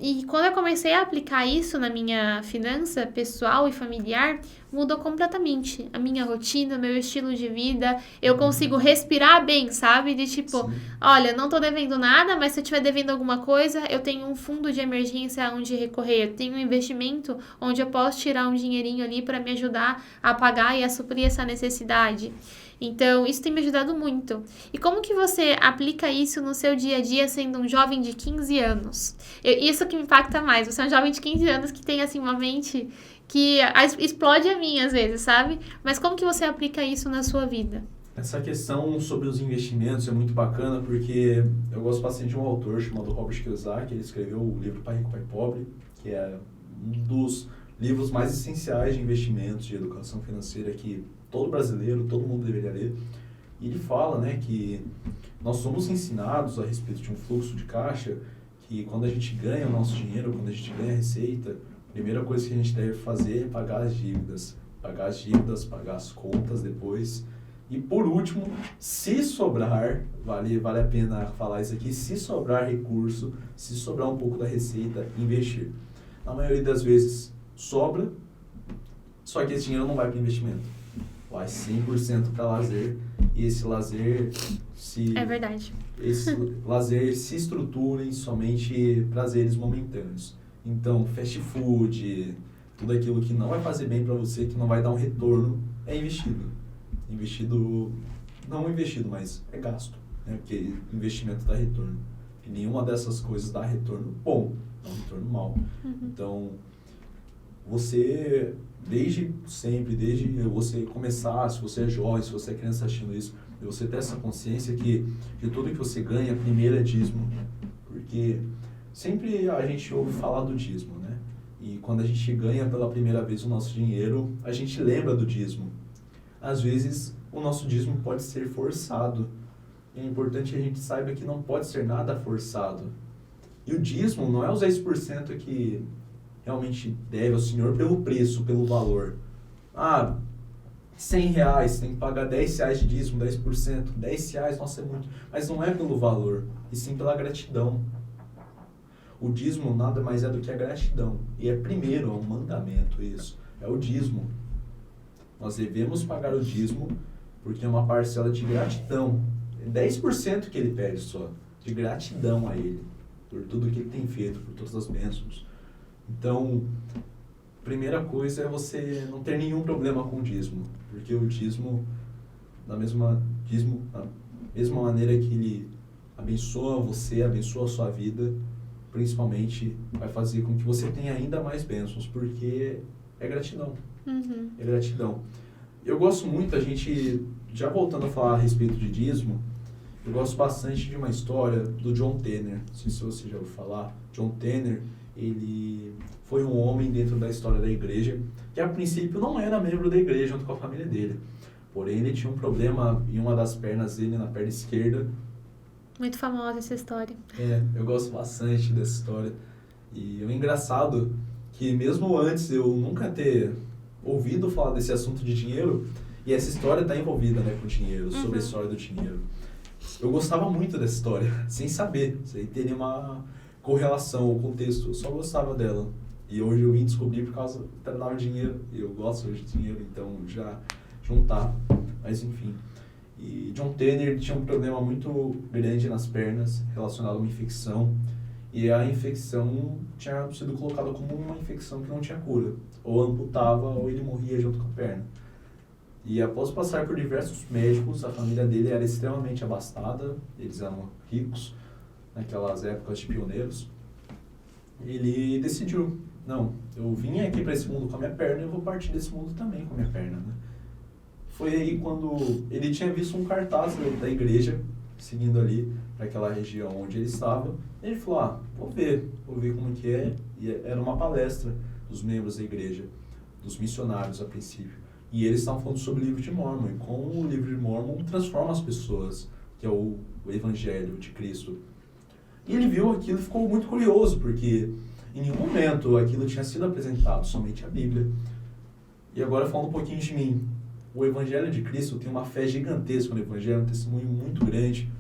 E quando eu comecei a aplicar isso na minha finança pessoal e familiar, mudou completamente a minha rotina, meu estilo de vida. Eu consigo respirar bem, sabe? De tipo, Sim. olha, não tô devendo nada, mas se eu estiver devendo alguma coisa, eu tenho um fundo de emergência onde recorrer. Eu tenho um investimento onde eu posso tirar um dinheirinho ali para me ajudar a pagar e a suprir essa necessidade. Então, isso tem me ajudado muito. E como que você aplica isso no seu dia a dia sendo um jovem de 15 anos? Isso que me impacta mais. Você é um jovem de 15 anos que tem, assim, uma mente que explode a minha, às vezes, sabe? Mas como que você aplica isso na sua vida? Essa questão sobre os investimentos é muito bacana porque eu gosto bastante de um autor chamado Robert Kiyosaki. Ele escreveu o livro Pai Rico, Pai Pobre, que é um dos livros mais essenciais de investimentos, de educação financeira que todo brasileiro, todo mundo deveria ler. E ele fala, né, que nós somos ensinados a respeito de um fluxo de caixa, que quando a gente ganha o nosso dinheiro, quando a gente ganha a receita, a primeira coisa que a gente deve fazer é pagar as dívidas, pagar as contas depois. E por último, se sobrar, vale a pena falar isso aqui, se sobrar recurso, se sobrar um pouco da receita, investir. Na maioria das vezes sobra, só que esse dinheiro não vai para investimento. Vai 100% para lazer, e esse lazer É verdade. esse lazer se estrutura em somente prazeres momentâneos. Então, fast food, tudo aquilo que não vai fazer bem para você, que não vai dar um retorno, é investido. Não investido, mas é gasto, né? Porque investimento dá retorno. E nenhuma dessas coisas dá retorno bom, dá um retorno mau. Então, você, desde sempre, desde você começar, se você é jovem, se você é criança assistindo isso, você ter essa consciência que de tudo que você ganha, primeiro é dízimo. Porque sempre a gente ouve falar do dízimo, né? E quando a gente ganha pela primeira vez o nosso dinheiro, a gente lembra do dízimo. Às vezes, o nosso dízimo pode ser forçado. E é importante que a gente saiba que não pode ser nada forçado. E o dízimo não é os 10% que realmente deve ao Senhor pelo preço, pelo valor. Ah, R$100, tem que pagar R$10 de dízimo, 10%. R$10, nossa, é muito. Mas não é pelo valor, e sim pela gratidão. O dízimo nada mais é do que a gratidão. E é primeiro, é um mandamento isso. É o dízimo. Nós devemos pagar o dízimo porque é uma parcela de gratidão. É 10% que ele pede só, de gratidão a ele, por tudo que ele tem feito, por todas as bênçãos. Então, primeira coisa é você não ter nenhum problema com o dízimo, porque o dízimo, da mesma maneira que ele abençoa você, abençoa a sua vida, principalmente vai fazer com que você tenha ainda mais bênçãos, porque é gratidão. É gratidão. Eu gosto muito, a gente, já voltando a falar a respeito de dízimo, eu gosto bastante de uma história do John Tanner, não sei se você já ouviu falar. John Tanner, ele foi um homem dentro da história da igreja, que a princípio não era membro da igreja junto com a família dele. Porém, ele tinha um problema em uma das pernas dele, na perna esquerda. Muito famosa essa história. Eu gosto bastante dessa história. E o engraçado que mesmo antes eu nunca ter ouvido falar desse assunto de dinheiro, e essa história está envolvida, né, com dinheiro, sobre a história do dinheiro. Eu gostava muito dessa história, sem saber, sem ter nenhuma correlação ou contexto, eu só gostava dela. E hoje eu vim descobrir por causa do treinar dinheiro, e eu gosto hoje de dinheiro, então já juntar, mas enfim. E John Tanner tinha um problema muito grande nas pernas, relacionado a uma infecção, e a infecção tinha sido colocada como uma infecção que não tinha cura. Ou amputava, ou ele morria junto com a perna. E após passar por diversos médicos, a família dele era extremamente abastada, eles eram ricos, naquelas épocas de pioneiros. Ele decidiu, não, eu vim aqui para esse mundo com a minha perna, eu vou partir desse mundo também com a minha perna, né? Foi aí quando ele tinha visto um cartaz da igreja, seguindo ali para aquela região onde ele estava. Ele falou, vou ver como que é. E era uma palestra dos membros da igreja, dos missionários a princípio. E eles estavam falando sobre o livro de Mormon, e como o livro de Mormon transforma as pessoas, que é o Evangelho de Cristo. E ele viu aquilo e ficou muito curioso, porque em nenhum momento aquilo tinha sido apresentado, somente a Bíblia. E agora falando um pouquinho de mim. O Evangelho de Cristo tem uma fé gigantesca no Evangelho, um testemunho muito grande.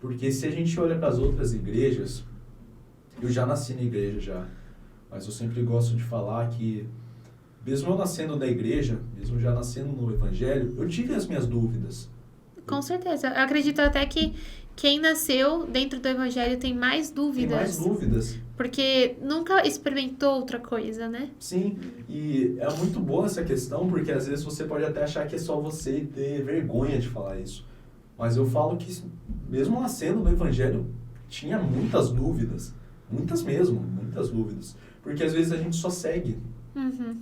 Porque se a gente olha para as outras igrejas, eu já nasci na igreja já, mas eu sempre gosto de falar que, mesmo eu nascendo na igreja, mesmo já nascendo no Evangelho, eu tive as minhas dúvidas. Com certeza. Eu acredito até que quem nasceu dentro do Evangelho tem mais dúvidas. Tem mais dúvidas. Porque nunca experimentou outra coisa, né? Sim, e é muito boa essa questão, porque às vezes você pode até achar que é só você ter vergonha de falar isso. Mas eu falo que, mesmo nascendo no Evangelho, tinha muitas dúvidas. Muitas mesmo, muitas dúvidas. Porque às vezes a gente só segue.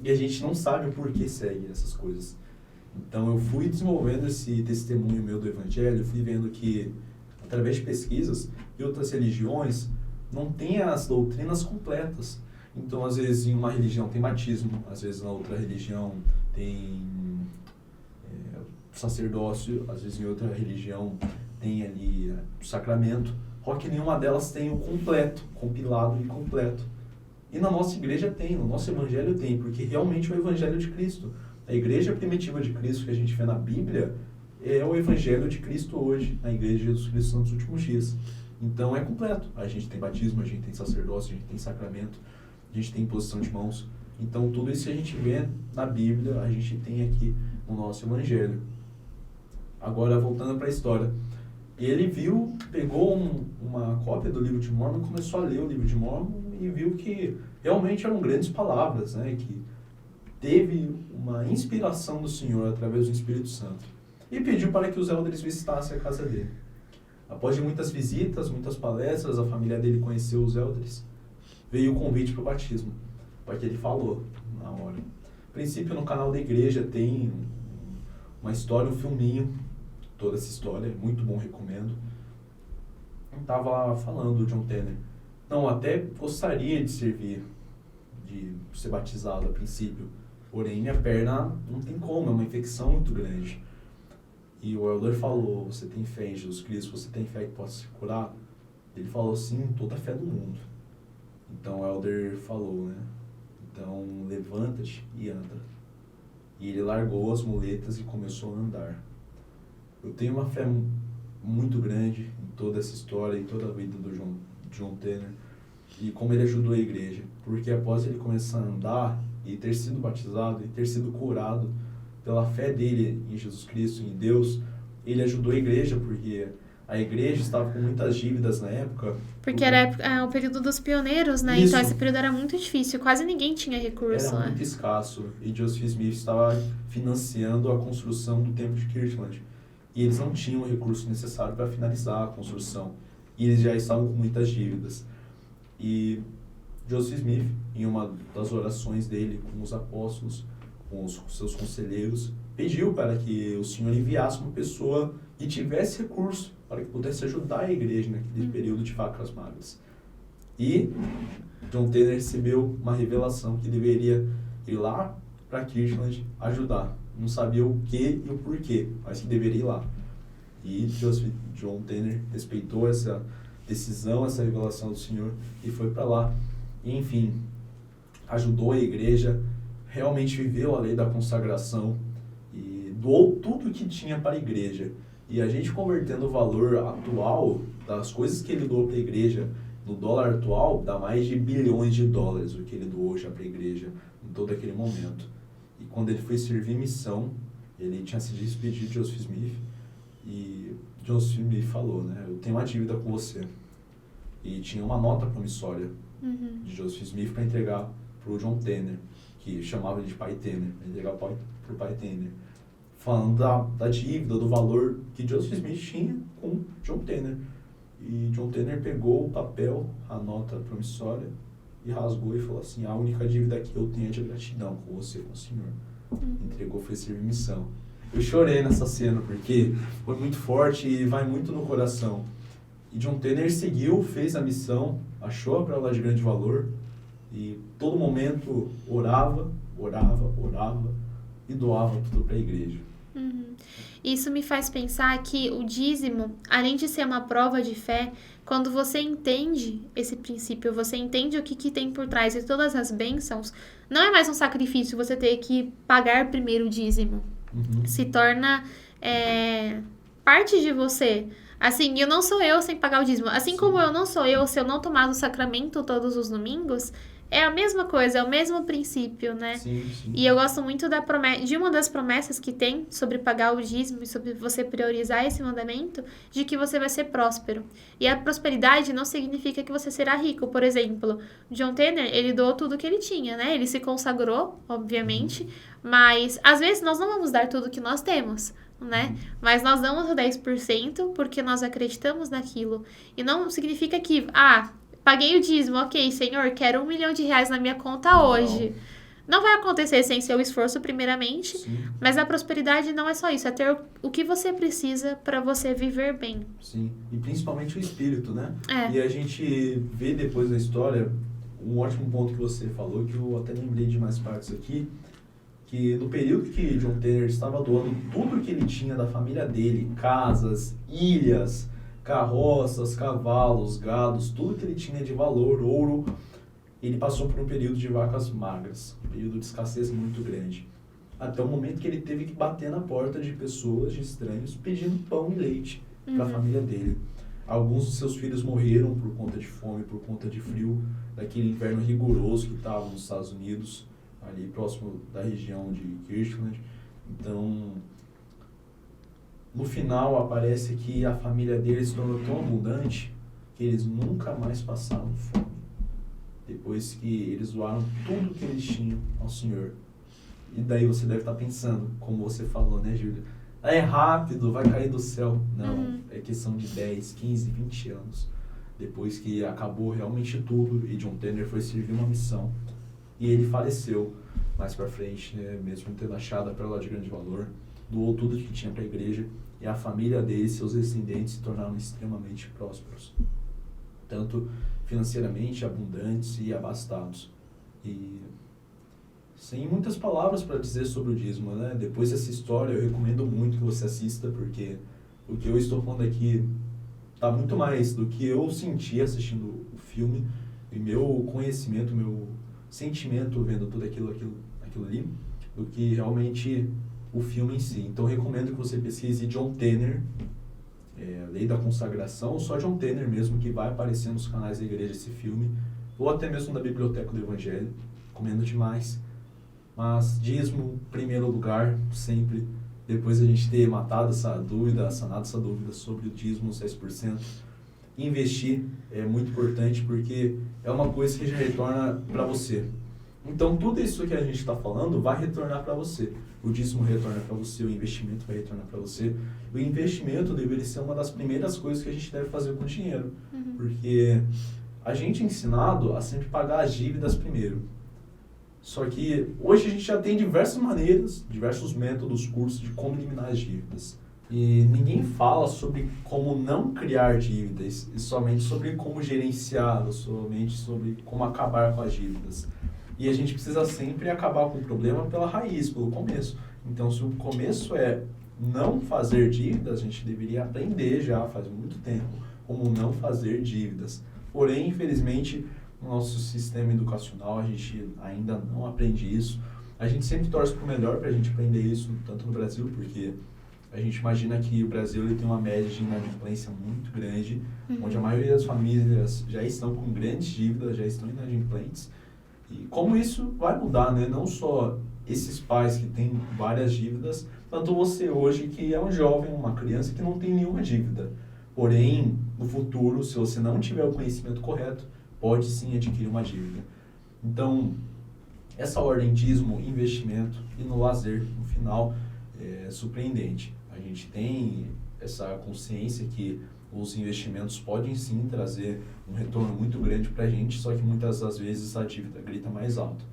E a gente não sabe o porquê segue essas coisas. Então eu fui desenvolvendo esse testemunho meu do Evangelho, fui vendo que, através de pesquisas, e outras religiões não têm as doutrinas completas. Então, às vezes, em uma religião tem batismo, às vezes na outra religião tem sacerdócio, às vezes em outra religião tem ali o sacramento, só que nenhuma delas tem o completo, compilado e completo. E na nossa igreja tem, no nosso Evangelho tem, porque realmente é o Evangelho de Cristo. A igreja primitiva de Cristo que a gente vê na Bíblia é o Evangelho de Cristo hoje, na Igreja de Jesus Cristo nos últimos dias. Então é completo. A gente tem batismo, a gente tem sacerdócio, a gente tem sacramento, a gente tem imposição de mãos. Então tudo isso que a gente vê na Bíblia, a gente tem aqui no nosso Evangelho. Agora, voltando para a história. Ele viu, pegou uma cópia do livro de Mormon, começou a ler o livro de Mormon e viu que realmente eram grandes palavras, né? Que teve uma inspiração do Senhor através do Espírito Santo. E pediu para que os elders visitassem a casa dele. Após de muitas visitas, muitas palestras, a família dele conheceu os elders. Veio o convite para o batismo, porque ele falou na hora. A princípio, no canal da igreja tem uma história, um filminho, toda essa história, é muito bom, recomendo. Estava falando o John Tanner. Não, até gostaria de servir, de ser batizado a princípio, porém minha perna não tem como, é uma infecção muito grande. E o elder falou, você tem fé em Jesus Cristo, você tem fé que possa se curar? Ele falou, sim, toda a fé do mundo. Então o elder falou, né? Então levanta-te e anda. E ele largou as muletas e começou a andar. Eu tenho uma fé muito grande em toda essa história, em toda a vida do John Tanner, e como ele ajudou a igreja. Porque após ele começar a andar e ter sido batizado e ter sido curado pela fé dele em Jesus Cristo, em Deus, ele ajudou a igreja, porque a igreja estava com muitas dívidas na época. Porque era o período dos pioneiros, né? Isso. Então esse período era muito difícil, quase ninguém tinha recurso, Era né? muito escasso. E Joseph Smith estava financiando a construção do templo de Kirtland. E eles não tinham o recurso necessário para finalizar a construção. E eles já estavam com muitas dívidas. E Joseph Smith, em uma das orações dele com os apóstolos, com os seus conselheiros, pediu para que o Senhor enviasse uma pessoa que tivesse recurso para que pudesse ajudar a igreja naquele período de vacas magras. E John Tanner recebeu uma revelação que deveria ir lá para Kirtland ajudar. Não sabia o que e o porquê, mas que deveria ir lá. E John Tanner respeitou essa decisão, essa revelação do Senhor e foi para lá. E, enfim, ajudou a igreja, realmente viveu a lei da consagração e doou tudo que tinha para a igreja. E a gente convertendo o valor atual das coisas que ele doou para a igreja no dólar atual, dá mais de bilhões de dólares o que ele doou já para a igreja em todo aquele momento. E quando ele foi servir missão, ele tinha se despedido de Joseph Smith e Joseph Smith falou, né, eu tenho uma dívida com você. E tinha uma nota promissória de Joseph Smith para entregar para o John Tanner, que chamava ele de Pai Tanner, para entregar para o Pai Tanner, falando da dívida, do valor que Joseph Smith tinha com John Tanner. E John Tanner pegou o papel, a nota promissória, e rasgou e falou assim, a única dívida que eu tenho é de gratidão com você, com o Senhor. Entregou, foi servir missão. Eu chorei nessa cena, porque foi muito forte e vai muito no coração. E John Tanner seguiu, fez a missão, achou a pérola de grande valor, e todo momento orava, e doava tudo para a igreja. Uhum. Isso me faz pensar que o dízimo, além de ser uma prova de fé, quando você entende esse princípio, você entende o que tem por trás de todas as bênçãos, não é mais um sacrifício você ter que pagar primeiro o dízimo. Se torna parte de você. Assim, eu não sou eu sem pagar o dízimo. Assim como eu não sou eu se eu não tomar o sacramento todos os domingos, é a mesma coisa, é o mesmo princípio, né? Sim. E eu gosto muito de uma das promessas que tem sobre pagar o dízimo e sobre você priorizar esse mandamento, de que você vai ser próspero. E a prosperidade não significa que você será rico. Por exemplo, John Tanner, ele doou tudo que ele tinha, né? Ele se consagrou, obviamente, mas às vezes nós não vamos dar tudo que nós temos, né? Mas nós damos o 10% porque nós acreditamos naquilo. E não significa que, paguei o dízimo, ok, Senhor, quero R$1 milhão na minha conta hoje. Não vai acontecer sem seu esforço, primeiramente, mas a prosperidade não é só isso, é ter o que você precisa para você viver bem. Sim, e principalmente o espírito, né? É. E a gente vê depois da história, um ótimo ponto que você falou, que eu até lembrei de mais partes aqui, que no período que John Tanner estava doando tudo que ele tinha da família dele, casas, ilhas, carroças, cavalos, gados, tudo que ele tinha de valor, ouro, ele passou por um período de vacas magras, um período de escassez muito grande. Até o momento que ele teve que bater na porta de pessoas, de estranhos, pedindo pão e leite para a família dele. Alguns dos seus filhos morreram por conta de fome, por conta de frio, daquele inverno rigoroso que estava nos Estados Unidos, ali próximo da região de Kirtland. Então, no final aparece que a família deles se tornou tão abundante que eles nunca mais passaram fome. Depois que eles doaram tudo que eles tinham ao Senhor. E daí você deve estar pensando, como você falou, né, Júlia? É rápido, vai cair do céu. Não, é questão de 10, 15, 20 anos. Depois que acabou realmente tudo e John Tanner foi servir uma missão. E ele faleceu mais pra frente, né, mesmo tendo achado a pérola de grande valor. Doou tudo que tinha para a igreja e a família dele, seus descendentes, se tornaram extremamente prósperos. Tanto financeiramente, abundantes e abastados. E sem muitas palavras para dizer sobre o dízimo, né? Depois dessa história, eu recomendo muito que você assista, porque o que eu estou falando aqui está muito mais do que eu senti assistindo o filme, e meu conhecimento, meu sentimento vendo tudo aquilo ali, do que realmente o filme em si. Então, eu recomendo que você pesquise John Tanner, Lei da Consagração, só John Tanner mesmo, que vai aparecer nos canais da igreja esse filme, ou até mesmo da Biblioteca do Evangelho. Recomendo demais. Mas dízimo, primeiro lugar, sempre. Depois a gente ter matado essa dúvida, sanado essa dúvida sobre o dízimo, 6%. Investir é muito importante porque é uma coisa que já retorna para você. Então, tudo isso que a gente está falando vai retornar para você. O dízimo retorna para você, o investimento vai retornar para você. O investimento deveria ser uma das primeiras coisas que a gente deve fazer com o dinheiro. Porque a gente é ensinado a sempre pagar as dívidas primeiro. Só que hoje a gente já tem diversas maneiras, diversos métodos, cursos de como eliminar as dívidas. E ninguém fala sobre como não criar dívidas, e somente sobre como gerenciá-las, somente sobre como acabar com as dívidas. E a gente precisa sempre acabar com o problema pela raiz, pelo começo. Então, se o começo é não fazer dívidas, a gente deveria aprender já faz muito tempo como não fazer dívidas. Porém, infelizmente, no nosso sistema educacional, a gente ainda não aprende isso. A gente sempre torce para o melhor para a gente aprender isso, tanto no Brasil, porque a gente imagina que o Brasil ele tem uma média de inadimplência muito grande, onde a maioria das famílias já estão com grandes dívidas, já estão inadimplentes. E como isso vai mudar, né? Não só esses pais que têm várias dívidas, tanto você hoje que é um jovem, uma criança que não tem nenhuma dívida. Porém, no futuro, se você não tiver o conhecimento correto, pode sim adquirir uma dívida. Então, essa ordem dízimo, investimento e no lazer, no final, é surpreendente. A gente tem essa consciência que os investimentos podem sim trazer um retorno muito grande para a gente, só que muitas das vezes a dívida grita mais alto.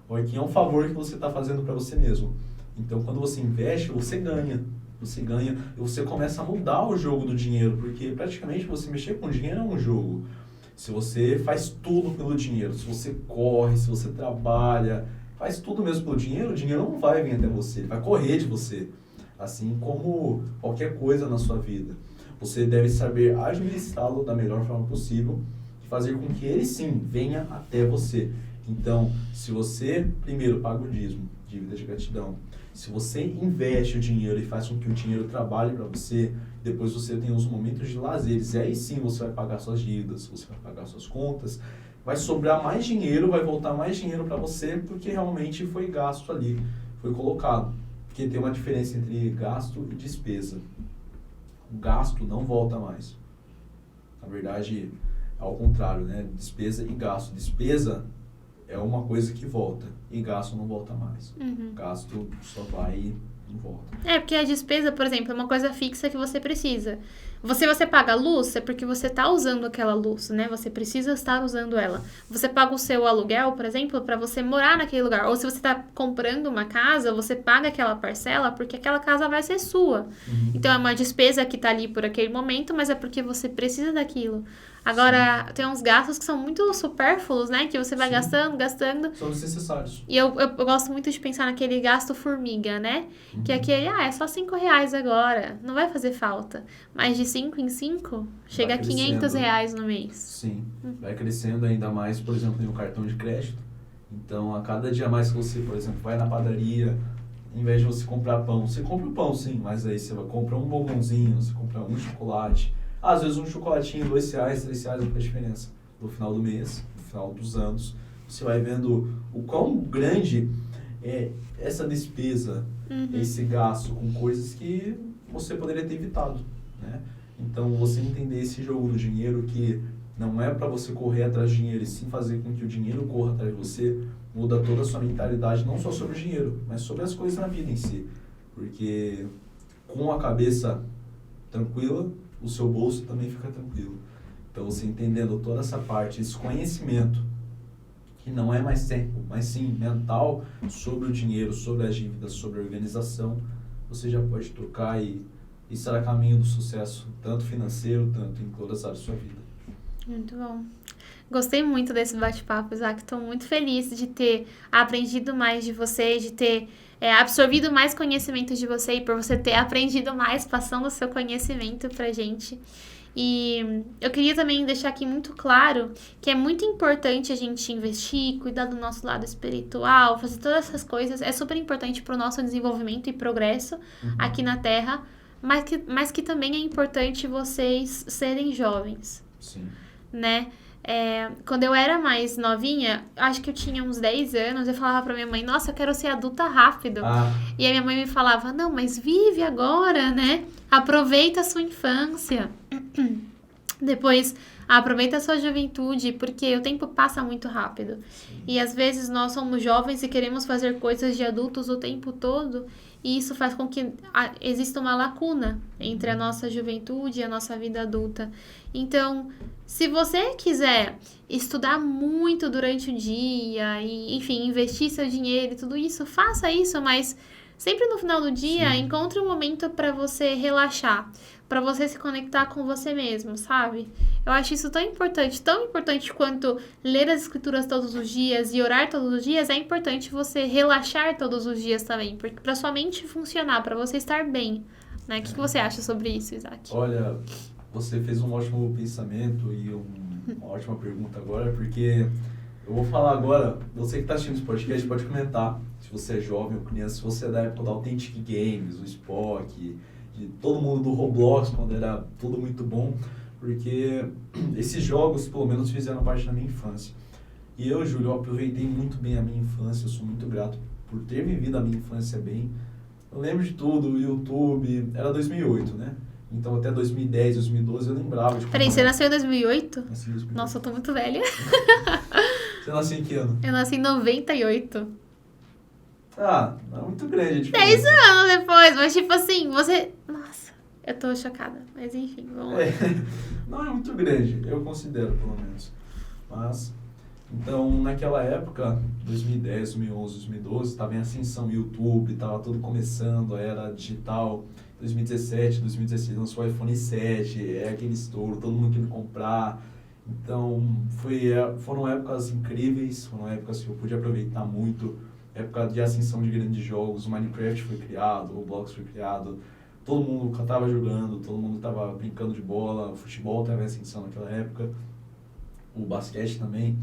Ou aqui é um favor que você está fazendo para você mesmo. Então, quando você investe, você ganha e você começa a mudar o jogo do dinheiro, porque praticamente você mexer com dinheiro é um jogo. Se você faz tudo pelo dinheiro, se você corre, se você trabalha, faz tudo mesmo pelo dinheiro, o dinheiro não vai vir até você, ele vai correr de você. Assim como qualquer coisa na sua vida. Você deve saber administrá-lo da melhor forma possível e fazer com que ele sim venha até você. Então, se você primeiro paga o dízimo, dívida de gratidão, se você investe o dinheiro e faz com que o dinheiro trabalhe para você, depois você tem os momentos de lazeres, e aí sim você vai pagar suas dívidas, você vai pagar suas contas, vai sobrar mais dinheiro, vai voltar mais dinheiro para você, porque realmente foi gasto ali, foi colocado. Porque tem uma diferença entre gasto e despesa. O gasto não volta mais. Na verdade, ao contrário, né? Despesa e gasto. Despesa é uma coisa que volta e gasto não volta mais. Gasto só vai e não volta. Porque a despesa, por exemplo, é uma coisa fixa que você precisa. Você paga a luz, é porque você está usando aquela luz, né? Você precisa estar usando ela. Você paga o seu aluguel, por exemplo, para você morar naquele lugar. Ou se você está comprando uma casa, você paga aquela parcela porque aquela casa vai ser sua. Então, é uma despesa que está ali por aquele momento, mas é porque você precisa daquilo. Agora, tem uns gastos que são muito supérfluos, né? Que você vai gastando. São desnecessários. E eu gosto muito de pensar naquele gasto formiga, né? Que é aquele, é só R$5 agora. Não vai fazer falta. Mas de 5 em 5, chega a R$500 no mês. Sim, vai crescendo ainda mais, por exemplo, em um cartão de crédito. Então, a cada dia mais que você, por exemplo, vai na padaria, em vez de você comprar pão, você compra o pão, sim, mas aí você vai comprar um bombonzinho, você compra um chocolate. Às vezes um chocolatinho, R$2, R$3 não faz diferença. No final do mês, no final dos anos, você vai vendo o quão grande é essa despesa, esse gasto com coisas que você poderia ter evitado, né? Então, você entender esse jogo do dinheiro, que não é para você correr atrás do dinheiro, e sim fazer com que o dinheiro corra atrás de você, muda toda a sua mentalidade, não só sobre o dinheiro, mas sobre as coisas na vida em si. Porque com a cabeça tranquila, o seu bolso também fica tranquilo. Então, você entendendo toda essa parte, esse conhecimento, que não é mais tempo, mas sim mental, sobre o dinheiro, sobre as dívidas, sobre a organização, você já pode tocar e estar a caminho do sucesso, tanto financeiro, tanto em todas as áreas da sua vida. Muito bom. Gostei muito desse bate-papo, Isaac. Estou muito feliz de ter aprendido mais de você, de ter absorvido mais conhecimento de você e por você ter aprendido mais, passando o seu conhecimento pra gente. E eu queria também deixar aqui muito claro que é muito importante a gente investir, cuidar do nosso lado espiritual, fazer todas essas coisas. É super importante para o nosso desenvolvimento e progresso aqui na Terra, mas que também é importante vocês serem jovens. Sim. Né? Quando eu era mais novinha, acho que eu tinha uns 10 anos, eu falava pra minha mãe, nossa, eu quero ser adulta rápido. E a minha mãe me falava, não, mas vive agora, né? Aproveita a sua infância. Depois, aproveita a sua juventude, porque o tempo passa muito rápido. E às vezes nós somos jovens e queremos fazer coisas de adultos o tempo todo, e isso faz com que exista uma lacuna entre a nossa juventude e a nossa vida adulta. Então, se você quiser estudar muito durante o dia e, enfim, investir seu dinheiro e tudo isso, faça isso, mas sempre no final do dia, encontre um momento para você relaxar, para você se conectar com você mesmo, sabe? Eu acho isso tão importante quanto ler as escrituras todos os dias e orar todos os dias, é importante você relaxar todos os dias também, porque para sua mente funcionar, para você estar bem, né? O que você acha sobre isso, Isaac? Olha, você fez um ótimo pensamento e uma ótima pergunta agora, porque eu vou falar agora, você que está assistindo esse podcast pode comentar, se você é jovem ou criança, se você é da época da Authentic Games, do Spock, de todo mundo do Roblox, quando era tudo muito bom, porque esses jogos, pelo menos, fizeram parte da minha infância. E eu, Júlio, eu aproveitei muito bem a minha infância, eu sou muito grato por ter vivido a minha infância bem. Eu lembro de tudo, o YouTube, era 2008, né? Então, até 2010, 2012, eu lembrava de... Peraí, você nasceu em 2008? Nasci em 2008. Nossa, eu tô muito velha. Você nasceu em que ano? Eu nasci em 98. Não é muito grande. 10 anos depois, mas tipo assim, você... Nossa, eu tô chocada. Mas enfim, vamos lá. Não é muito grande, eu considero, pelo menos. Mas, então, naquela época, 2010, 2011, 2012, estava em ascensão o YouTube, estava tudo começando, a era digital. 2017, 2016, lançou o iPhone 7, aquele estouro, todo mundo queria comprar. Então, foram épocas incríveis, foram épocas que eu pude aproveitar muito época de ascensão de grandes jogos, o Minecraft foi criado, o Roblox foi criado, todo mundo estava jogando, todo mundo estava brincando de bola, o futebol estava em ascensão naquela época, o basquete também.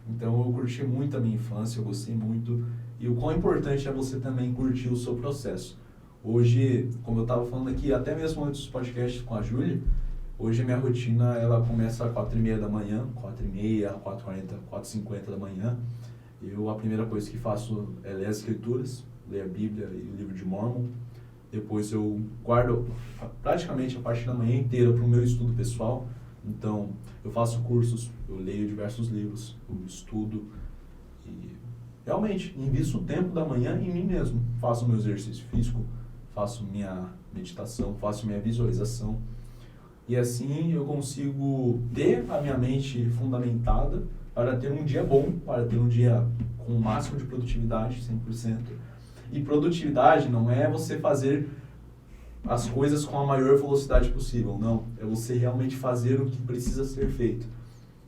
Então eu curti muito a minha infância, eu gostei muito. E o quão importante é você também curtir o seu processo. Hoje, como eu estava falando aqui, até mesmo antes dos podcasts com a Júlia, hoje a minha rotina ela começa às 4h30 da manhã, 4h30, 4h40, 4h50 da manhã. A primeira coisa que faço é ler as escrituras, ler a Bíblia e o livro de Mórmon. Depois eu guardo praticamente a parte da manhã inteira para o meu estudo pessoal. Então, eu faço cursos, eu leio diversos livros, eu estudo e realmente invisto o tempo da manhã em mim mesmo. Faço meu exercício físico, faço minha meditação, faço minha visualização. E assim eu consigo ter a minha mente fundamentada para ter um dia bom, para ter um dia com o máximo de produtividade, 100%. E produtividade não é você fazer as coisas com a maior velocidade possível, não. É você realmente fazer o que precisa ser feito.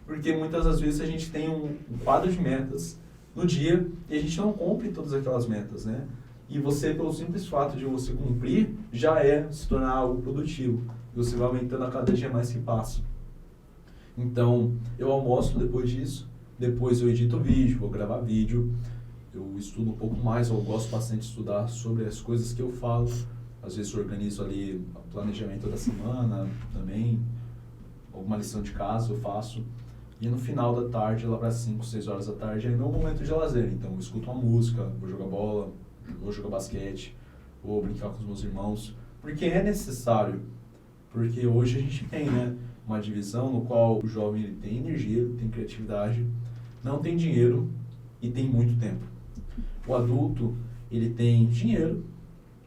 Porque muitas das vezes a gente tem um quadro de metas no dia e a gente não cumpre todas aquelas metas, né? E você, pelo simples fato de você cumprir, já se tornar algo produtivo. E você vai aumentando a cada dia mais que passa. Então, eu almoço depois disso, depois eu edito vídeo, vou gravar vídeo, eu estudo um pouco mais, eu gosto bastante de estudar sobre as coisas que eu falo. Às vezes eu organizo ali o planejamento da semana também, alguma lição de casa eu faço. E no final da tarde, lá para 5, 6 horas da tarde, é meu momento de lazer. Então eu escuto uma música, vou jogar bola, vou jogar basquete, vou brincar com os meus irmãos. Porque é necessário. Porque hoje a gente tem, né, uma divisão no qual o jovem ele tem energia, tem criatividade, não tem dinheiro e tem muito tempo. O adulto, ele tem dinheiro,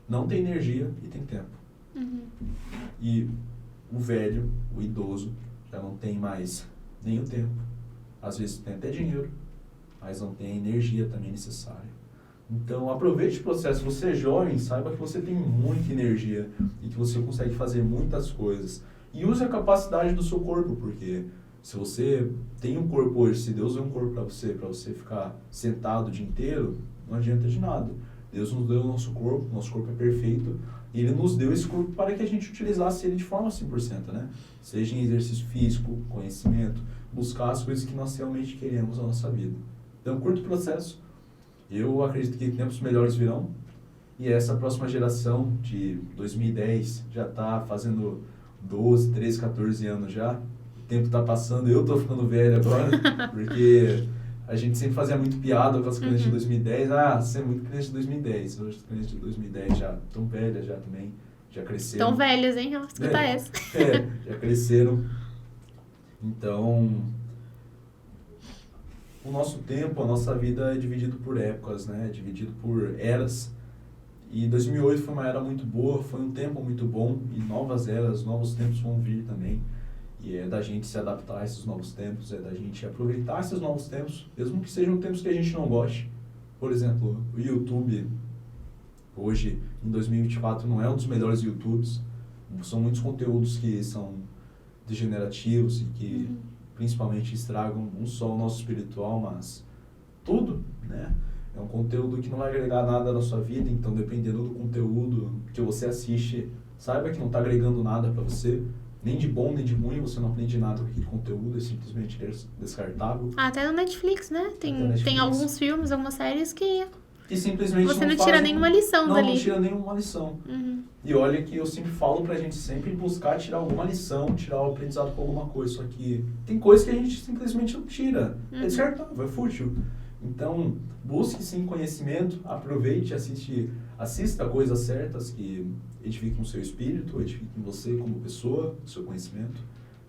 não tem energia e tem tempo. Uhum. E o velho, o idoso, já não tem mais nem o tempo. Às vezes tem até dinheiro, mas não tem a energia também necessária. Então aproveite o processo. Você é jovem, saiba que você tem muita energia e que você consegue fazer muitas coisas. E use a capacidade do seu corpo, porque se você tem um corpo hoje, se Deus deu um corpo para você ficar sentado o dia inteiro, não adianta de nada. Deus nos deu o nosso corpo é perfeito, e Ele nos deu esse corpo para que a gente utilizasse ele de forma 100%, né? Seja em exercício físico, conhecimento, buscar as coisas que nós realmente queremos na nossa vida. Então, curto o processo. Eu acredito que tempos melhores virão, e essa próxima geração de 2010 já está fazendo 12, 13, 14 anos já. O tempo está passando, eu estou ficando velho agora, porque a gente sempre fazia muito piada com as crianças de 2010. Ah, você é muito criança de 2010. Hoje as crianças de 2010 já estão velhas já também, já cresceram. Estão velhas, hein? Vamos escutar essa. Já cresceram. Então, o nosso tempo, a nossa vida é dividido por épocas, né? É dividido por eras. E 2008 foi uma era muito boa, foi um tempo muito bom, e novas eras, novos tempos vão vir também. E é da gente se adaptar a esses novos tempos, é da gente aproveitar esses novos tempos, mesmo que sejam tempos que a gente não goste. Por exemplo, o YouTube, hoje, em 2024, não é um dos melhores YouTubes. São muitos conteúdos que são degenerativos e que principalmente estragam não só o nosso espiritual, mas tudo, né? É um conteúdo que não vai agregar nada na sua vida, então dependendo do conteúdo que você assiste, saiba que não está agregando nada para você. Nem de bom, nem de ruim, você não aprende nada com aquele conteúdo, é simplesmente descartável. Até no Netflix, né? Tem alguns filmes, algumas séries que simplesmente você não tira nenhuma lição dali. Não tira nenhuma lição. E olha que eu sempre falo pra gente sempre buscar tirar alguma lição, tirar o aprendizado com alguma coisa. Só que tem coisas que a gente simplesmente não tira. É descartável, é fútil. Então, busque sim conhecimento, aproveite, assista coisas certas que edifiquem o seu espírito, edifiquem você como pessoa, o seu conhecimento,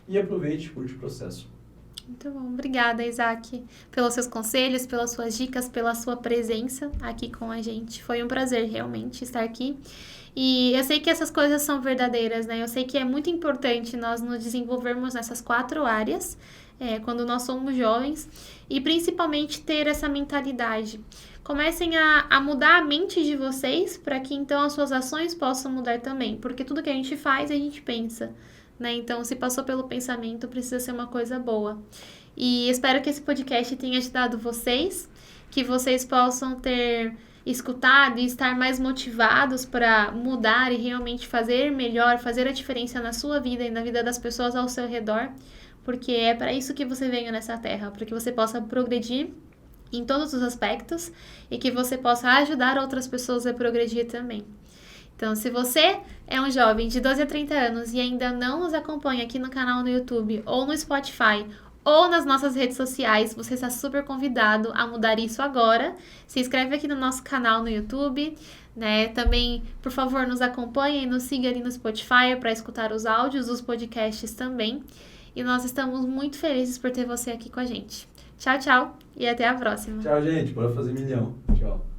e aproveite, curte o processo. Muito bom. Obrigada, Isaac, pelos seus conselhos, pelas suas dicas, pela sua presença aqui com a gente. Foi um prazer realmente estar aqui. E eu sei que essas coisas são verdadeiras, né? Eu sei que é muito importante nós nos desenvolvermos nessas 4 áreas, quando nós somos jovens, e principalmente ter essa mentalidade. Comecem a mudar a mente de vocês, para que então as suas ações possam mudar também, porque tudo que a gente faz, a gente pensa, né? Então, se passou pelo pensamento, precisa ser uma coisa boa. E espero que esse podcast tenha ajudado vocês. que vocês possam ter escutado e estar mais motivados para mudar e realmente fazer melhor, fazer a diferença na sua vida e na vida das pessoas ao seu redor, porque é para isso que você veio nessa terra, para que você possa progredir em todos os aspectos e que você possa ajudar outras pessoas a progredir também. Então, se você é um jovem de 12 a 30 anos e ainda não nos acompanha aqui no canal no YouTube ou no Spotify ou nas nossas redes sociais, você está super convidado a mudar isso agora. Se inscreve aqui no nosso canal no YouTube, né? Também, por favor, nos acompanhe e nos siga ali no Spotify para escutar os áudios dos podcasts também. E nós estamos muito felizes por ter você aqui com a gente. Tchau, tchau e até a próxima. Tchau, gente. Bora fazer milhão. Tchau.